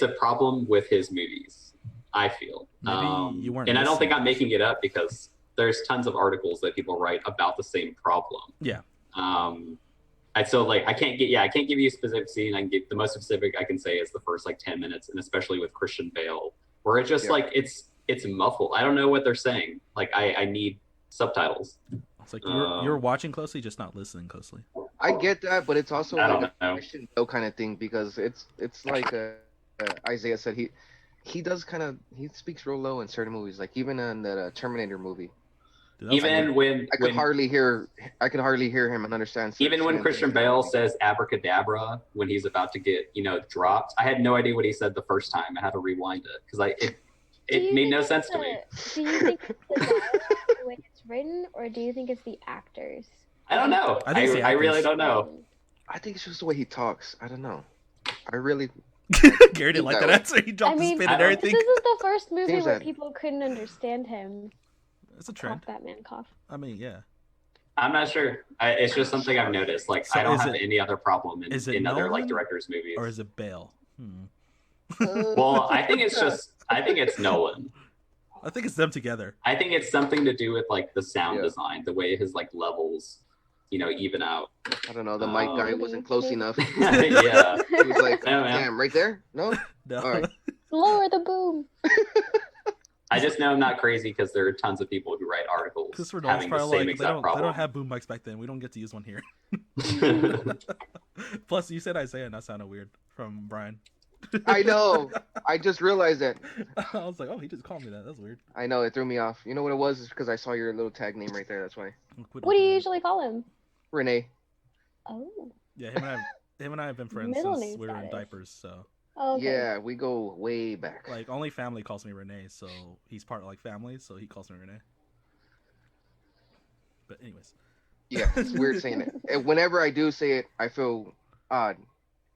a problem with his movies, I feel. Maybe you weren't. And I don't think I'm making it up because there's tons of articles that people write about the same problem. Yeah. I can't give you a specific scene. I can give the most specific I can say is the first like 10 minutes, and especially with Christian Bale, where it's just like it's muffled. I don't know what they're saying. Like I need subtitles. It's like you're watching closely, just not listening closely. I get that, but it's also I like don't know. I should know kind of thing because it's like Isaiah said he does kind of he speaks real low in certain movies, like even in that Terminator movie. Dude, that was weird. Even when I could hardly hear him and understand. even when certain Christian things in the Bale movie. says abracadabra when he's about to get dropped, I had no idea what he said the first time. I had to rewind it because it made no sense to me. Do you think it's the dialogue, the way it's written, or do you think it's the actors? I don't know. I think it's the I really actors. don't know. I think it's just the way he talks. I don't know. I really Gary didn't like that answer. He dropped the spin and I don't- This everything. isn't the first movie Seems where that- people couldn't understand him. It's a trend. Cough that man cough. I mean, yeah. I'm not sure. It's just something I've noticed. Like So I don't is have it- any other problem is it in other like Nolan, directors' movies. Or is it Bale? Well, I think it's Nolan. I think it's them together. I think it's something to do with like the sound Yeah. design, the way his like levels, even out. I don't know. The mic guy wasn't close Maybe. enough. Yeah. He was like, No, man. damn, right there? No? No. All right. Lower the boom. I just know I'm not crazy because there are tons of people who write articles Christopher Nolan's having the probably same like, exact they problem. don't have boom mics back then. We don't get to use one here. Plus, you said Isaiah, and that sounded weird from Brian. I know. I just realized that. I was like, oh, he just called me that. That's weird. I know. It threw me off. You know what it was? It's because I saw your little tag name right there. That's why. What do you usually call him? Renee. Oh. Yeah, him and I have been friends Middle since name we were in status. diapers. So, Oh, okay. Yeah, we go way back. like, only family calls me Renee. So he's part of like family. So he calls me Renee. But anyways, Yeah, it's weird saying it. And whenever I do say it, I feel odd.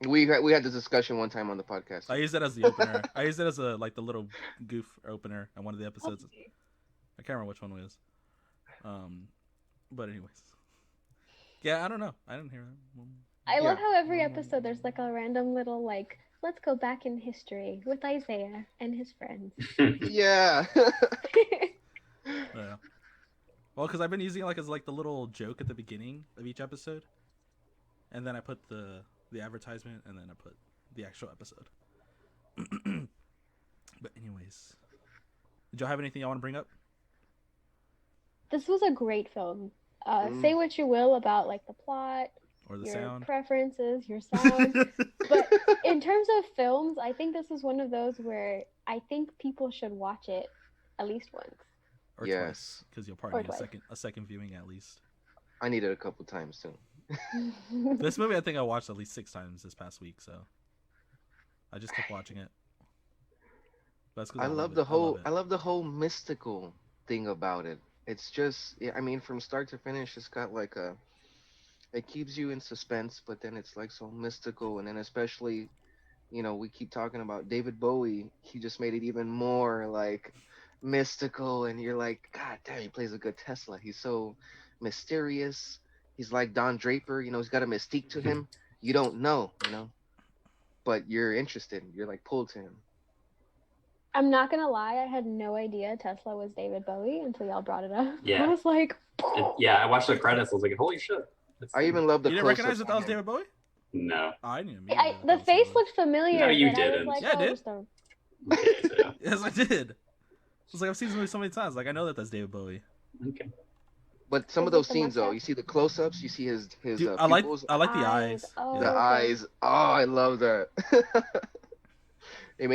We had this discussion one time on the podcast. I use that as the opener. I use it as the little goof opener on one of the episodes. I can't remember which one it was. But anyways, yeah, I don't know. I didn't hear that. I love Yeah. how every episode there's like a random little like, let's go back in history with Isaiah and his friends. Yeah. Yeah. Well, because I've been using it like as like the little joke at the beginning of each episode, and then I put the advertisement, and then I put the actual episode. But anyways, did y'all have anything y'all want to bring up? This was a great film. Say what you will about like the plot, Or the your sound? preferences, your sound. But in terms of films, I think this is one of those where I think people should watch it at least once. Or Yes. twice, because you'll probably Or need twice. a second viewing at least. I need it a couple times too. This movie, I think I watched at least 6 times this past week, so I just kept watching it. That's 'cause I love it. the whole it. I love the whole mystical thing about it. It's just yeah, I mean from start to finish it's got like it keeps you in suspense, but then it's like so mystical, and then especially we keep talking about David Bowie. He just made it even more like mystical, and you're like, God damn, he plays a good Tesla. He's so mysterious. He's like Don Draper, he's got a mystique to him. You don't know, but you're interested. You're like pulled to him. I'm not gonna lie, I had no idea Tesla was David Bowie until y'all brought it up. Yeah. I was like, Yeah, I watched the credits. I was like, holy shit. I even love the You didn't recognize close-ups that on was him. David Bowie? No. I knew. the face looked familiar. No, you but I was didn't. like, Yeah, I did. just a- Okay, Yes, I did. I was like, I've seen this movie so many times. Like, I know that that's David Bowie. okay. But some Is of it those the scenes, though, mustache? you see the close-ups, you see his Dude, I like pupils, the eyes. Oh, the okay. eyes. Oh, I love that. It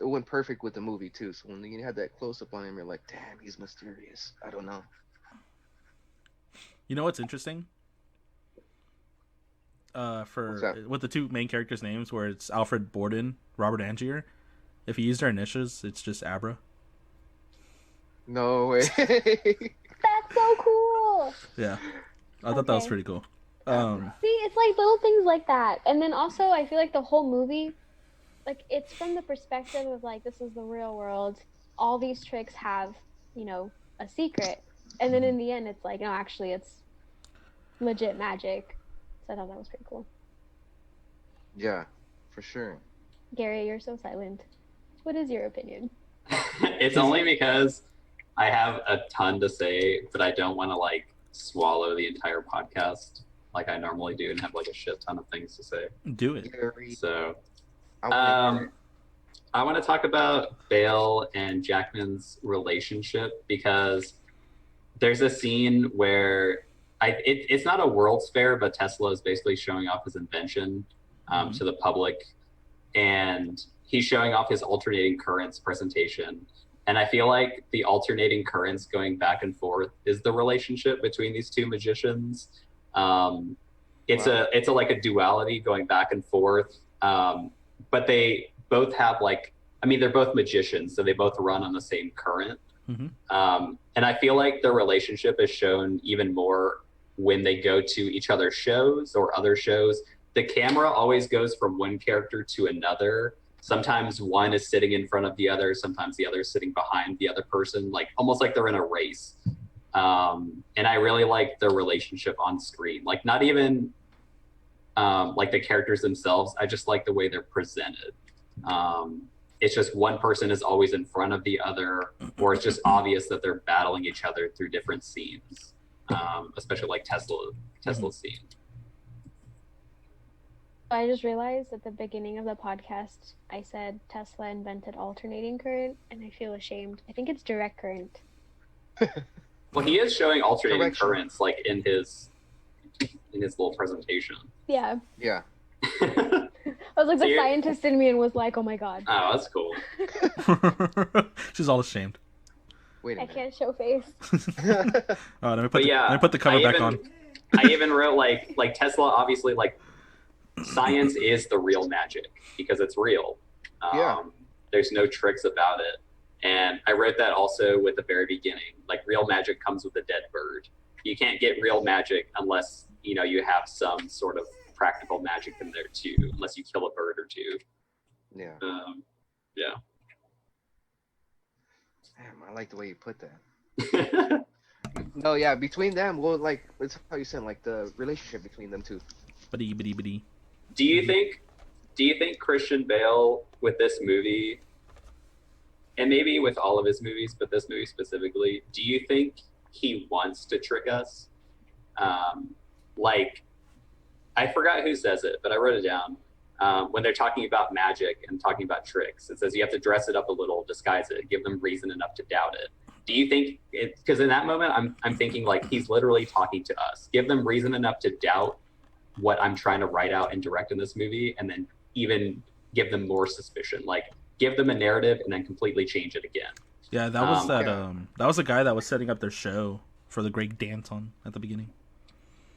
went perfect with the movie too. So when you had that close-up on him, you're like, damn, he's mysterious. I don't know. You know what's interesting? What's For that? with the two main characters' names, where it's Alfred Borden, Robert Angier. If you use their initials, it's just Abra. No way. That's so cool. Yeah, I thought that was Okay. pretty cool. See, it's like little things like that. And then also, I feel like the whole movie, like, it's from the perspective of, like, this is the real world. All these tricks have, a secret. And then in the end, it's like, no, actually, it's legit magic. So I thought that was pretty cool. Yeah, for sure. Gary, you're so silent. What is your opinion? It's only because I have a ton to say, but I don't want to like swallow the entire podcast like I normally do and have like a shit ton of things to say. Do it. Gary, So I wanna hear it. I want to talk about Bale and Jackman's relationship because there's a scene where it's not a World's Fair, but Tesla is basically showing off his invention to the public, and he's showing off his alternating currents presentation. And I feel like the alternating currents going back and forth is the relationship between these two magicians. It's a like a duality going back and forth, but they both have they're both magicians, so they both run on the same current. And I feel like their relationship is shown even more when they go to each other's shows or other shows. The camera always goes from one character to another. Sometimes one is sitting in front of the other, sometimes the other is sitting behind the other person, like almost like they're in a race. And I really like their relationship on screen. Like not even like the characters themselves, I just like the way they're presented. It's just one person is always in front of the other, or it's just obvious that they're battling each other through different scenes, especially like Tesla's scene. I just realized at the beginning of the podcast, I said Tesla invented alternating current, and I feel ashamed. I think it's direct current. Well, he is showing alternating currents like in his little presentation. Yeah. Yeah. I was like, the scientist in me and was like, oh my god. Oh, that's cool. She's all ashamed. Wait a I minute. can't show face. Let me put the cover back on. I even wrote like Tesla, obviously, like science is the real magic because it's real. There's no tricks about it. And I wrote that also with the very beginning. Like real magic comes with a dead bird. You can't get real magic unless, you have some sort of practical magic in there too, unless you kill a bird or two. Yeah. Yeah. Damn, I like the way you put that. No, yeah, between them, well, like, it's how you said, like, the relationship between them two. Bitty. Do you think Christian Bale with this movie, and maybe with all of his movies, but this movie specifically, do you think he wants to trick us? Like, I forgot who says it, but I wrote it down. When they're talking about magic and talking about tricks, it says you have to dress it up a little, disguise it, give them reason enough to doubt it. Do you think it? Because in that moment, I'm thinking like he's literally talking to us. Give them reason enough to doubt what I'm trying to write out and direct in this movie, and then even give them more suspicion. Like give them a narrative and then completely change it again. Yeah, that was that was a guy that was setting up their show for the great dance on at the beginning.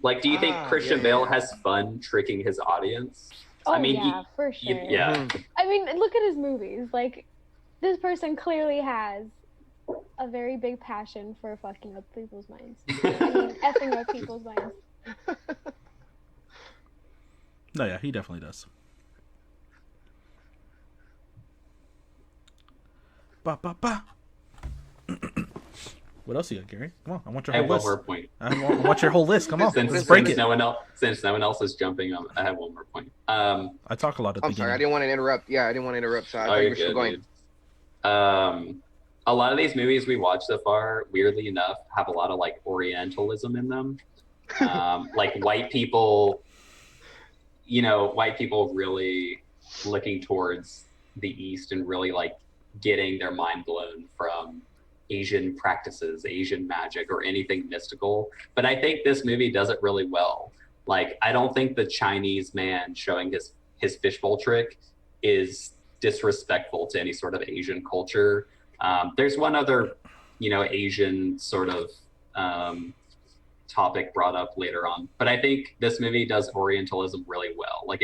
Like, do you think Christian Bale has fun tricking his audience? Oh, I mean, yeah, for sure. Yeah. I mean, look at his movies. Like, this person clearly has a very big passion for fucking up people's minds. I mean, effing up people's minds. No, yeah, he definitely does. Ba ba ba. What else you got, Gary? Come on, I want your I whole have one list. more point. I want your whole list. Come on, Since let's break it. no one else is jumping, I have one more point. I talk a lot at the I'm sorry, I beginning. didn't want to interrupt. Yeah, I didn't want to interrupt, so I thought you You're were still going. dude. A lot of these movies we watched so far, weirdly enough, have a lot of like Orientalism in them. Like white people, white people really looking towards the East and really like getting their mind blown from Asian practices, Asian magic, or anything mystical. But I think this movie does it really well. Like, I don't think the Chinese man showing his fishbowl trick is disrespectful to any sort of Asian culture. There's one other, Asian sort of topic brought up later on, but I think this movie does Orientalism really well. Like,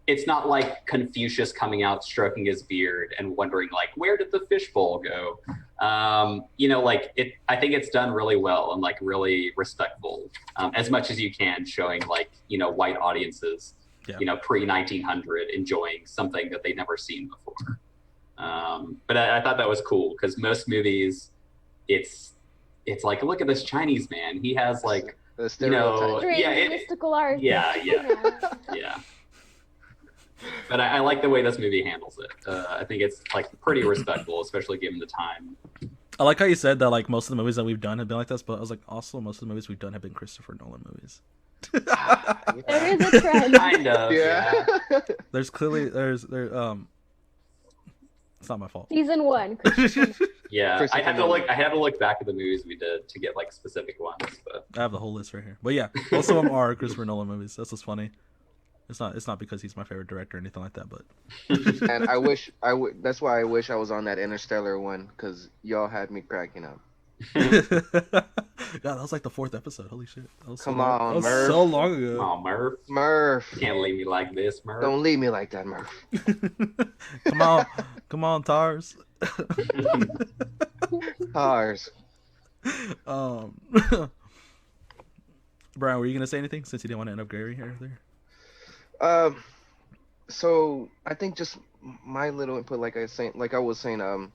it's not like Confucius coming out, stroking his beard and wondering like, where did the fishbowl go? I think it's done really well and like really respectful, as much as you can, showing like, white audiences, pre-1900 enjoying something that they'd never seen before. But I thought that was cool because most movies, it's like, look at this Chinese man. He has like, The stereotype. Mystical art. Yeah. But I like the way this movie handles it. I think it's like pretty respectful, especially given the time. I like how you said that like most of the movies that we've done have been like this, but I was like, also most of the movies we've done have been Christopher Nolan movies. There is a trend. Kind of. Yeah. There's clearly It's not my fault. Season 1. Yeah, Christopher I had to Nolan. look back at the movies we did to get like specific ones. But I have the whole list right here. But yeah, most of them are Christopher Nolan movies. That's what's funny. It's not because he's my favorite director or anything like that, but And that's why I wish I was on that Interstellar one, because y'all had me cracking up. God, that was like the 4th episode. Holy shit! That was Come so long. on, That was Murph. so long ago. oh, Murph, Murph, can't leave me like this, Murph. don't leave me like that, Murph. Come on, Tars. Tars. Brian, were you gonna say anything since you didn't want to end up gravy here? There? So I think just my little input, like I was saying,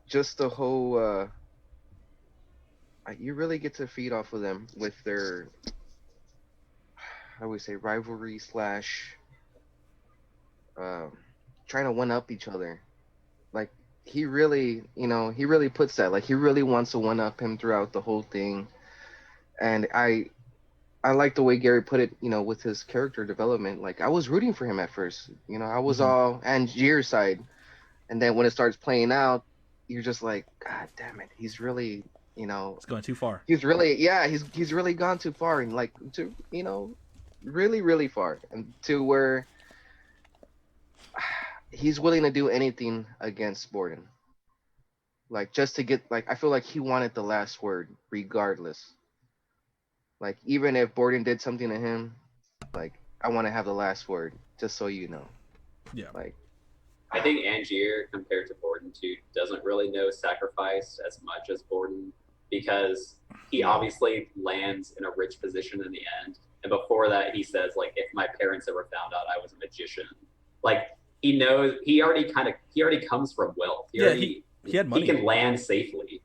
just the whole, you really get to feed off of them with their, how would we say, rivalry slash, trying to one up each other. Like he really puts that, like he really wants to one up him throughout the whole thing, and I like the way Gary put it, with his character development. Like, I was rooting for him at first. I was all Angier's side. And then when it starts playing out, you're just like, God damn it. He's really, It's going too far. he's really gone too far. And, like, to, really, really far. And to where he's willing to do anything against Borden. Like, just to get, like, I feel like he wanted the last word regardless. Like, even if Borden did something to him, like, I want to have the last word, just so you know. Yeah. Like, I think Angier, compared to Borden, too, doesn't really know sacrifice as much as Borden, because he obviously lands in a rich position in the end. And before that, he says, like, if my parents ever found out I was a magician, like, he knows, he already comes from wealth. He had money. He can land safely.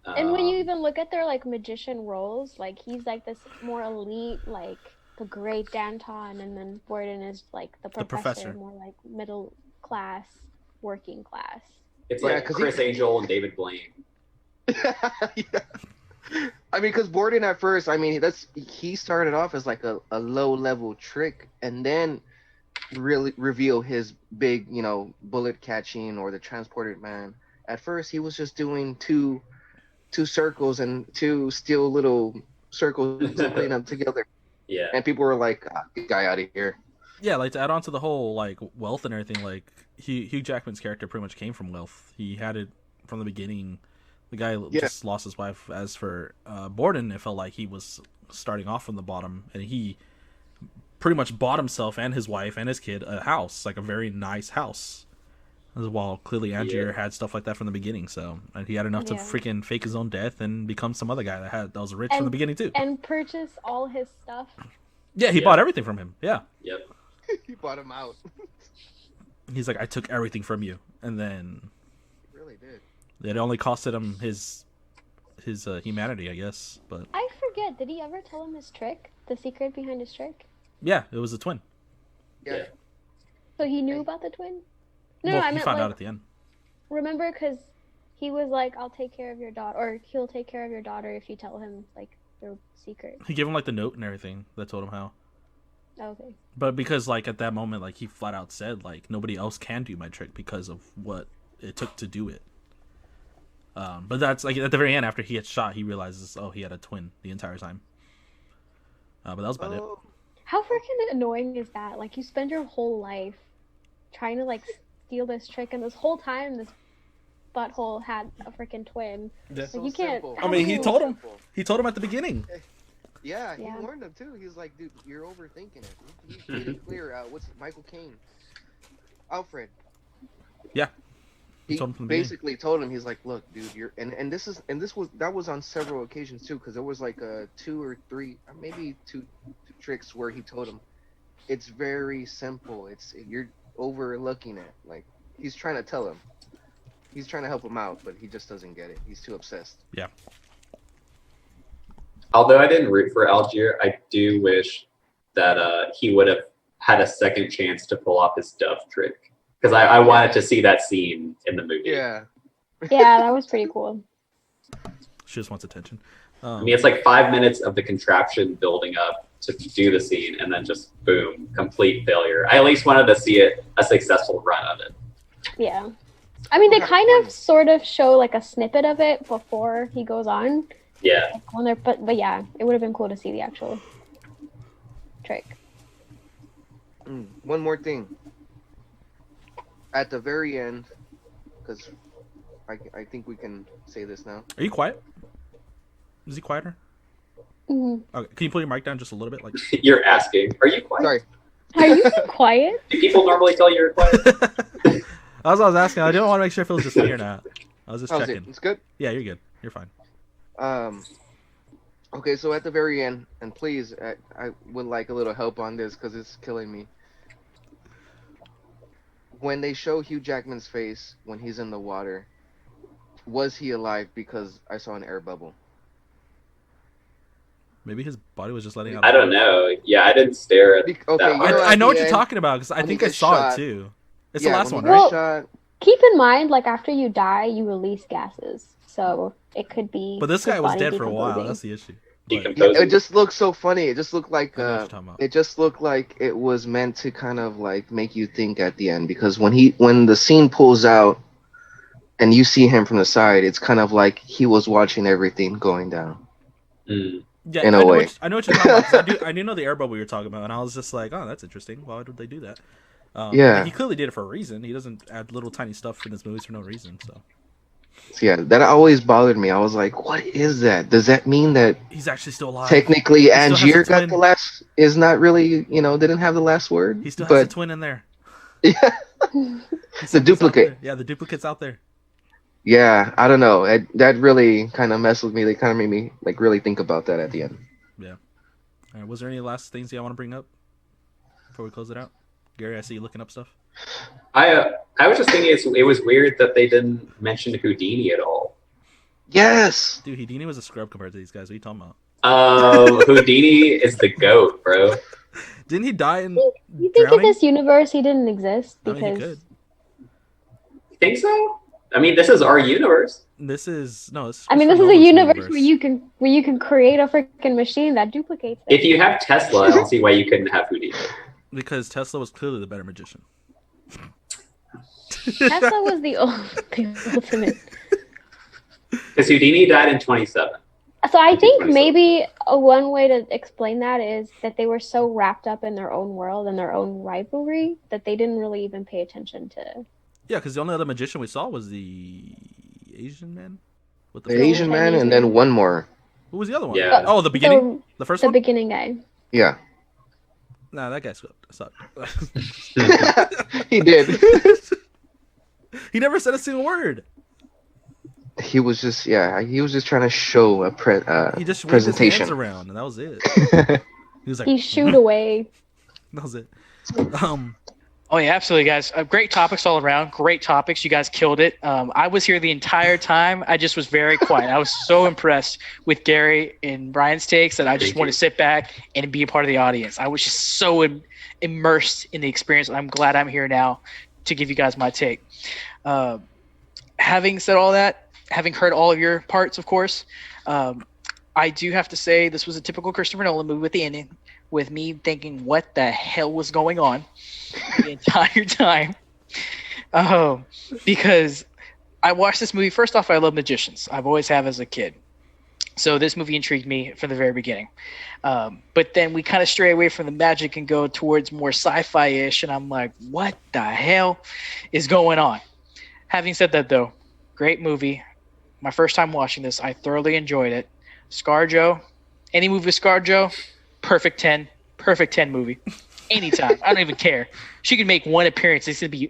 And when you even look at their like magician roles, like he's like this more elite, like the great Danton, and then Borden is like the professor. More like middle class, working class. It's Yeah, like 'cause Chris Angel and David Blaine. yeah. I mean, because Borden at first, I mean, he started off as like a low level trick, and then really reveal his big, bullet catching or the transported man. At first, he was just doing two circles and two steel little circles and putting them together. Yeah. And people were like, get guy out of here. Yeah, like to add on to the whole like wealth and everything, like Hugh Jackman's character pretty much came from wealth. He had it from the beginning. The guy just lost his wife. As for Borden, it felt like he was starting off from the bottom, and he pretty much bought himself and his wife and his kid a house, like a very nice house. While clearly Angier had stuff like that from the beginning, so and he had enough to freaking fake his own death and become some other guy that was rich from the beginning too. And purchase all his stuff. Yeah, he bought everything from him. Yeah. Yep. He bought him out. He's like, I took everything from you, and then He really did. it only costed him his humanity, I guess. But I forget. Did he ever tell him his trick? The secret behind his trick? yeah, it was a twin. Yeah. So he knew about the twin? No, Well, I he meant found like, out at the end. remember, because he was like, I'll take care of your daughter, or he'll take care of your daughter if you tell him like their secret. He gave him like the note and everything that told him how. Okay. But because like at that moment, like he flat out said like nobody else can do my trick because of what it took to do it. But that's like at the very end after he gets shot, he realizes he had a twin the entire time. But that was about it. How freaking annoying is that? Like you spend your whole life trying to like steal this trick, and this whole time this butthole had a freaking twin. Yeah. Like you can't. simple. I mean, he told him. He told him at the beginning. Yeah, he Yeah. warned him too. He's like, dude, you're overthinking it. He made it clear. What's Michael Cain? Alfred. Yeah. He told him from the basically told him, he's like, look, dude, you're that was on several occasions too, because there was like 2 or 3, maybe two tricks where he told him, it's very simple. You're overlooking it. Like he's trying to tell him. He's trying to help him out, but he just doesn't get it. He's too obsessed. Yeah. Although I didn't root for Algier, I do wish that he would have had a second chance to pull off his dove trick, because I wanted to see that scene in the movie. Yeah. Yeah, that was pretty cool. She just wants attention. I mean, it's like 5 minutes of the contraption building up to do the scene, and then just boom, complete failure. I at least wanted to see a successful run of it. Yeah. I mean, they Okay. kind of sort of show like a snippet of it before he goes on. Yeah. Like, when they're, but yeah, it would have been cool to see the actual trick. One more thing. At the very end, because I think we can say this now. Are you quiet? Is he quieter? Mhm. Okay, can you pull your mic down just a little bit? Like, You're asking. Are you quiet? Sorry. Are you being quiet? Do people normally tell you you're quiet? that's what I was asking. I didn't want to make sure if it was just me or not. I was just How's checking. it? It's good. Yeah, you're good. You're fine. Okay, so at the very end, and please, I would like a little help on this because it's killing me. When they show Hugh Jackman's face when he's in the water, was he alive? Because I saw an air bubble. Maybe his body was just letting out. I don't know. Yeah, I didn't stare at Okay, that you hard. know, I know at what the you're end, talking about because I when he think I gets saw shot- it too. It's yeah, the last when one, he right? gets shot. Keep in mind, like after you die, you release gases, so it could be. But this his guy was body dead for a while. decomposing. That's the issue. But, Yeah, Decomposing. it just looked so funny. It just looked like I know what you're talking about. it just looked like it was meant to kind of like make you think at the end because when the scene pulls out and you see him from the side, it's kind of like he was watching everything going down. Mm. yeah, in I a know way. I know what you're talking about. 'Cause I do know the air bubble you're talking about, and I was just like, oh, that's interesting. Why would they do that? Yeah. He clearly did it for a reason. He doesn't add little tiny stuff in his movies for no reason. So So yeah, that always bothered me. I was like, what is that? Does that mean that he's actually still alive. technically still has a Angier got twin. the last? Is not really, didn't have the last word. He still has but a twin in there. yeah, He's the out duplicate. there. Yeah, the duplicate's out there. Yeah, I don't know. That really kind of messed with me. They kind of made me like really think about that at the end. All right, was there any last things you want to bring up before we close it out? Gary, I see you looking up stuff. I was just thinking it was weird that they didn't mention Houdini at all. Yes. Dude, Houdini was a scrub compared to these guys. What are you talking about? Houdini is the GOAT, bro. Didn't he die in You think in drowning? this universe he didn't exist I mean, he because could. You think so? I mean, this is our universe. This is no. This is I mean, this Christopher is a Nolan's universe where you can create a freaking machine that duplicates If it. you have Tesla, I don't see why you couldn't have Houdini. because Tesla was clearly the better magician. Tesla was the ultimate. Because Houdini died in 27. So I think 27. maybe one way to explain that is that they were so wrapped up in their own world and their own rivalry that they didn't really even pay attention to. Yeah, because the only other magician we saw was the Asian man. With The Asian man, and then one more. Who was the other one? Yeah. Oh, the beginning. The first The one. beginning guy. Yeah, Nah, that guy sucked. he did. He never said a single word. He was just trying to show a He just waved his hands presentation. around, and that was it. He was like, He shooed away. that was it. Oh yeah, absolutely, guys. Great topics all around. Great topics. You guys killed it. I was here the entire time. I just was very quiet. I was so impressed with Gary and Brian's takes that I just Thank want you. to sit back and be a part of the audience. I was just so immersed in the experience. I'm glad I'm here now to give you guys my take. Having said all that, having heard all of your parts, of course, I do have to say this was a typical Christopher Nolan movie with the ending, with me thinking what the hell was going on the entire time. Because I watched this movie. First off, I love magicians. I've always have as a kid. So this movie intrigued me from the very beginning. But then we kind of stray away from the magic and go towards more sci-fi-ish. And I'm like, what the hell is going on? Having said that, though, great movie. My first time watching this, I thoroughly enjoyed it. ScarJo, any movie with ScarJo, perfect 10 movie. Anytime. I don't even care. She could make one appearance.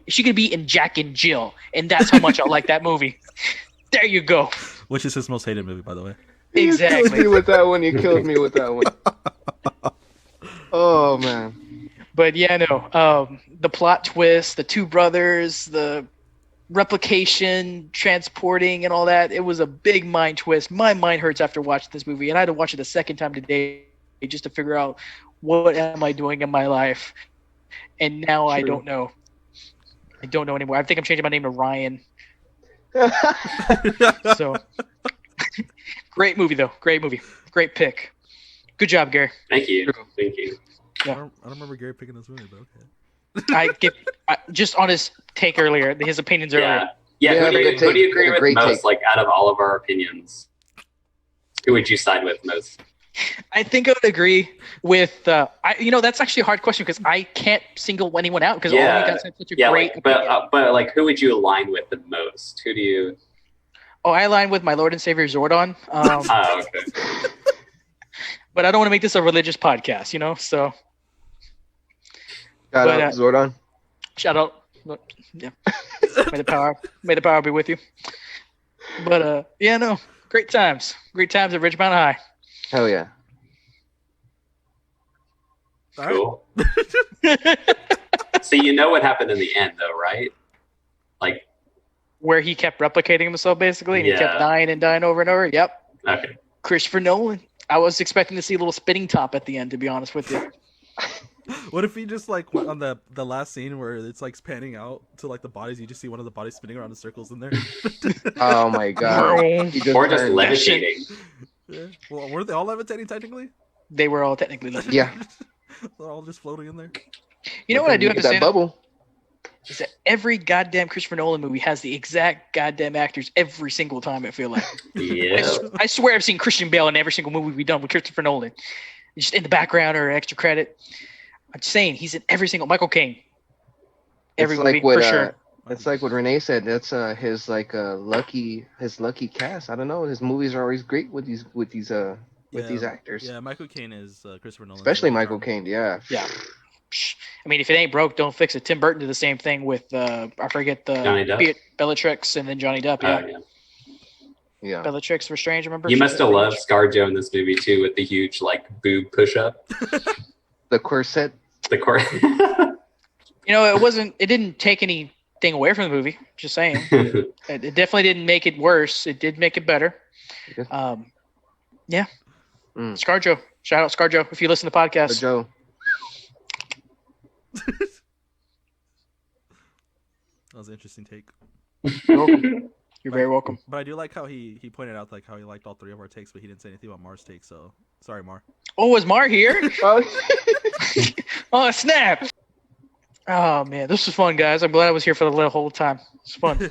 She could be in Jack and Jill, and that's how much I like that movie. There you go. Which is his most hated movie, by the way. You killed Exactly. me with that one. You killed me with that one. Oh man. But yeah, no. The plot twist, the two brothers, the replication, transporting, and all that. It was a big mind twist. My mind hurts after watching this movie, and I had to watch it a second time today just to figure out what am I doing in my life. And now I True. don't know. I don't know anymore. I think I'm changing my name to Ryan. So, great movie though. Great movie. Great pick. Good job, Gary. Thank you. Thank you. I don't remember Gary picking this movie, but okay. Just on his take earlier, his opinions earlier. Yeah. Who do you agree with most? Take. Like out of all of our opinions, who would you side with most? I think I would agree with. That's actually a hard question because I can't single anyone out because all of you guys have such a great. But like, who would you align with the most? Who do you? Oh, I align with my Lord and Savior Zordon. Okay. But I don't want to make this a religious podcast, so. Shout out Zordon. Shout out. Yeah. May the power be with you. But great times. Great times at Ridge Mountain High. Hell yeah. Cool. So you know what happened in the end, though, right? Like where he kept replicating himself, basically, and he kept dying and dying over and over. Yep. Okay. Christopher Nolan. I was expecting to see a little spinning top at the end, to be honest with you. What if he just like went on the last scene where it's like panning out to like the bodies? You just see one of the bodies spinning around in circles in there. Oh my god! Or just levitating. Yeah. Well, were they all levitating technically? They were all technically levitating. Yeah. They're all just floating in there. You know what I do have to say? Bubble. Is that every goddamn Christopher Nolan movie has the exact goddamn actors every single time, I feel like. Yeah. I swear I've seen Christian Bale in every single movie we've done with Christopher Nolan. Just in the background or extra credit. I'm just saying, he's in every single Michael Caine. Every movie, for sure. It's like what Renee said. That's his lucky cast. I don't know. His movies are always great with these actors. Yeah, Michael Caine is Christopher Nolan. Especially Michael Caine. Yeah. Yeah. I mean, if it ain't broke, don't fix it. Tim Burton did the same thing with I forget the Bellatrix and then Johnny Depp. Yeah. Bellatrix for Strange. Remember? You must have loved ScarJo in this movie too, with the huge like boob push-up. The corset. It didn't take anything away from the movie. Just saying. It definitely didn't make it worse. It did make it better. Yeah. ScarJo. Shout out ScarJo if you listen to the podcast. ScarJo. That was an interesting take. You're very welcome. But I do like how he pointed out like how he liked all three of our takes, but he didn't say anything about Mar's take. So sorry, Mar. Oh, was Mar here? Oh, snap! Oh man, this was fun, guys. I'm glad I was here for the whole time. It's fun.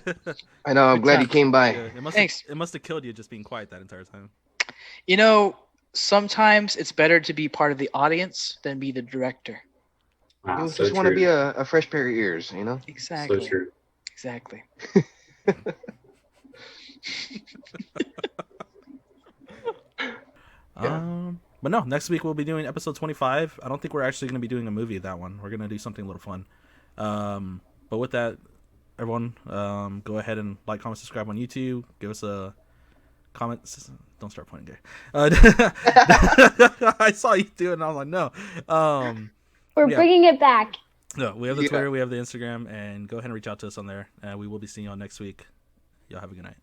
I know. I'm glad you came by. Yeah, Thanks. It must have killed you just being quiet that entire time. Sometimes it's better to be part of the audience than be the director. Wow, You just want to be a fresh pair of ears, Exactly. So true. Exactly. But no, next week we'll be doing episode 25. I don't think we're actually going to be doing a movie that one. We're going to do something a little fun. But with that, everyone, go ahead and like, comment, subscribe on YouTube. Give us a comment. Don't start pointing gay. I saw you do it and I was like, no. We're bringing it back. No, we have the Twitter, we have the Instagram, and go ahead and reach out to us on there. We will be seeing you all next week. Y'all have a good night.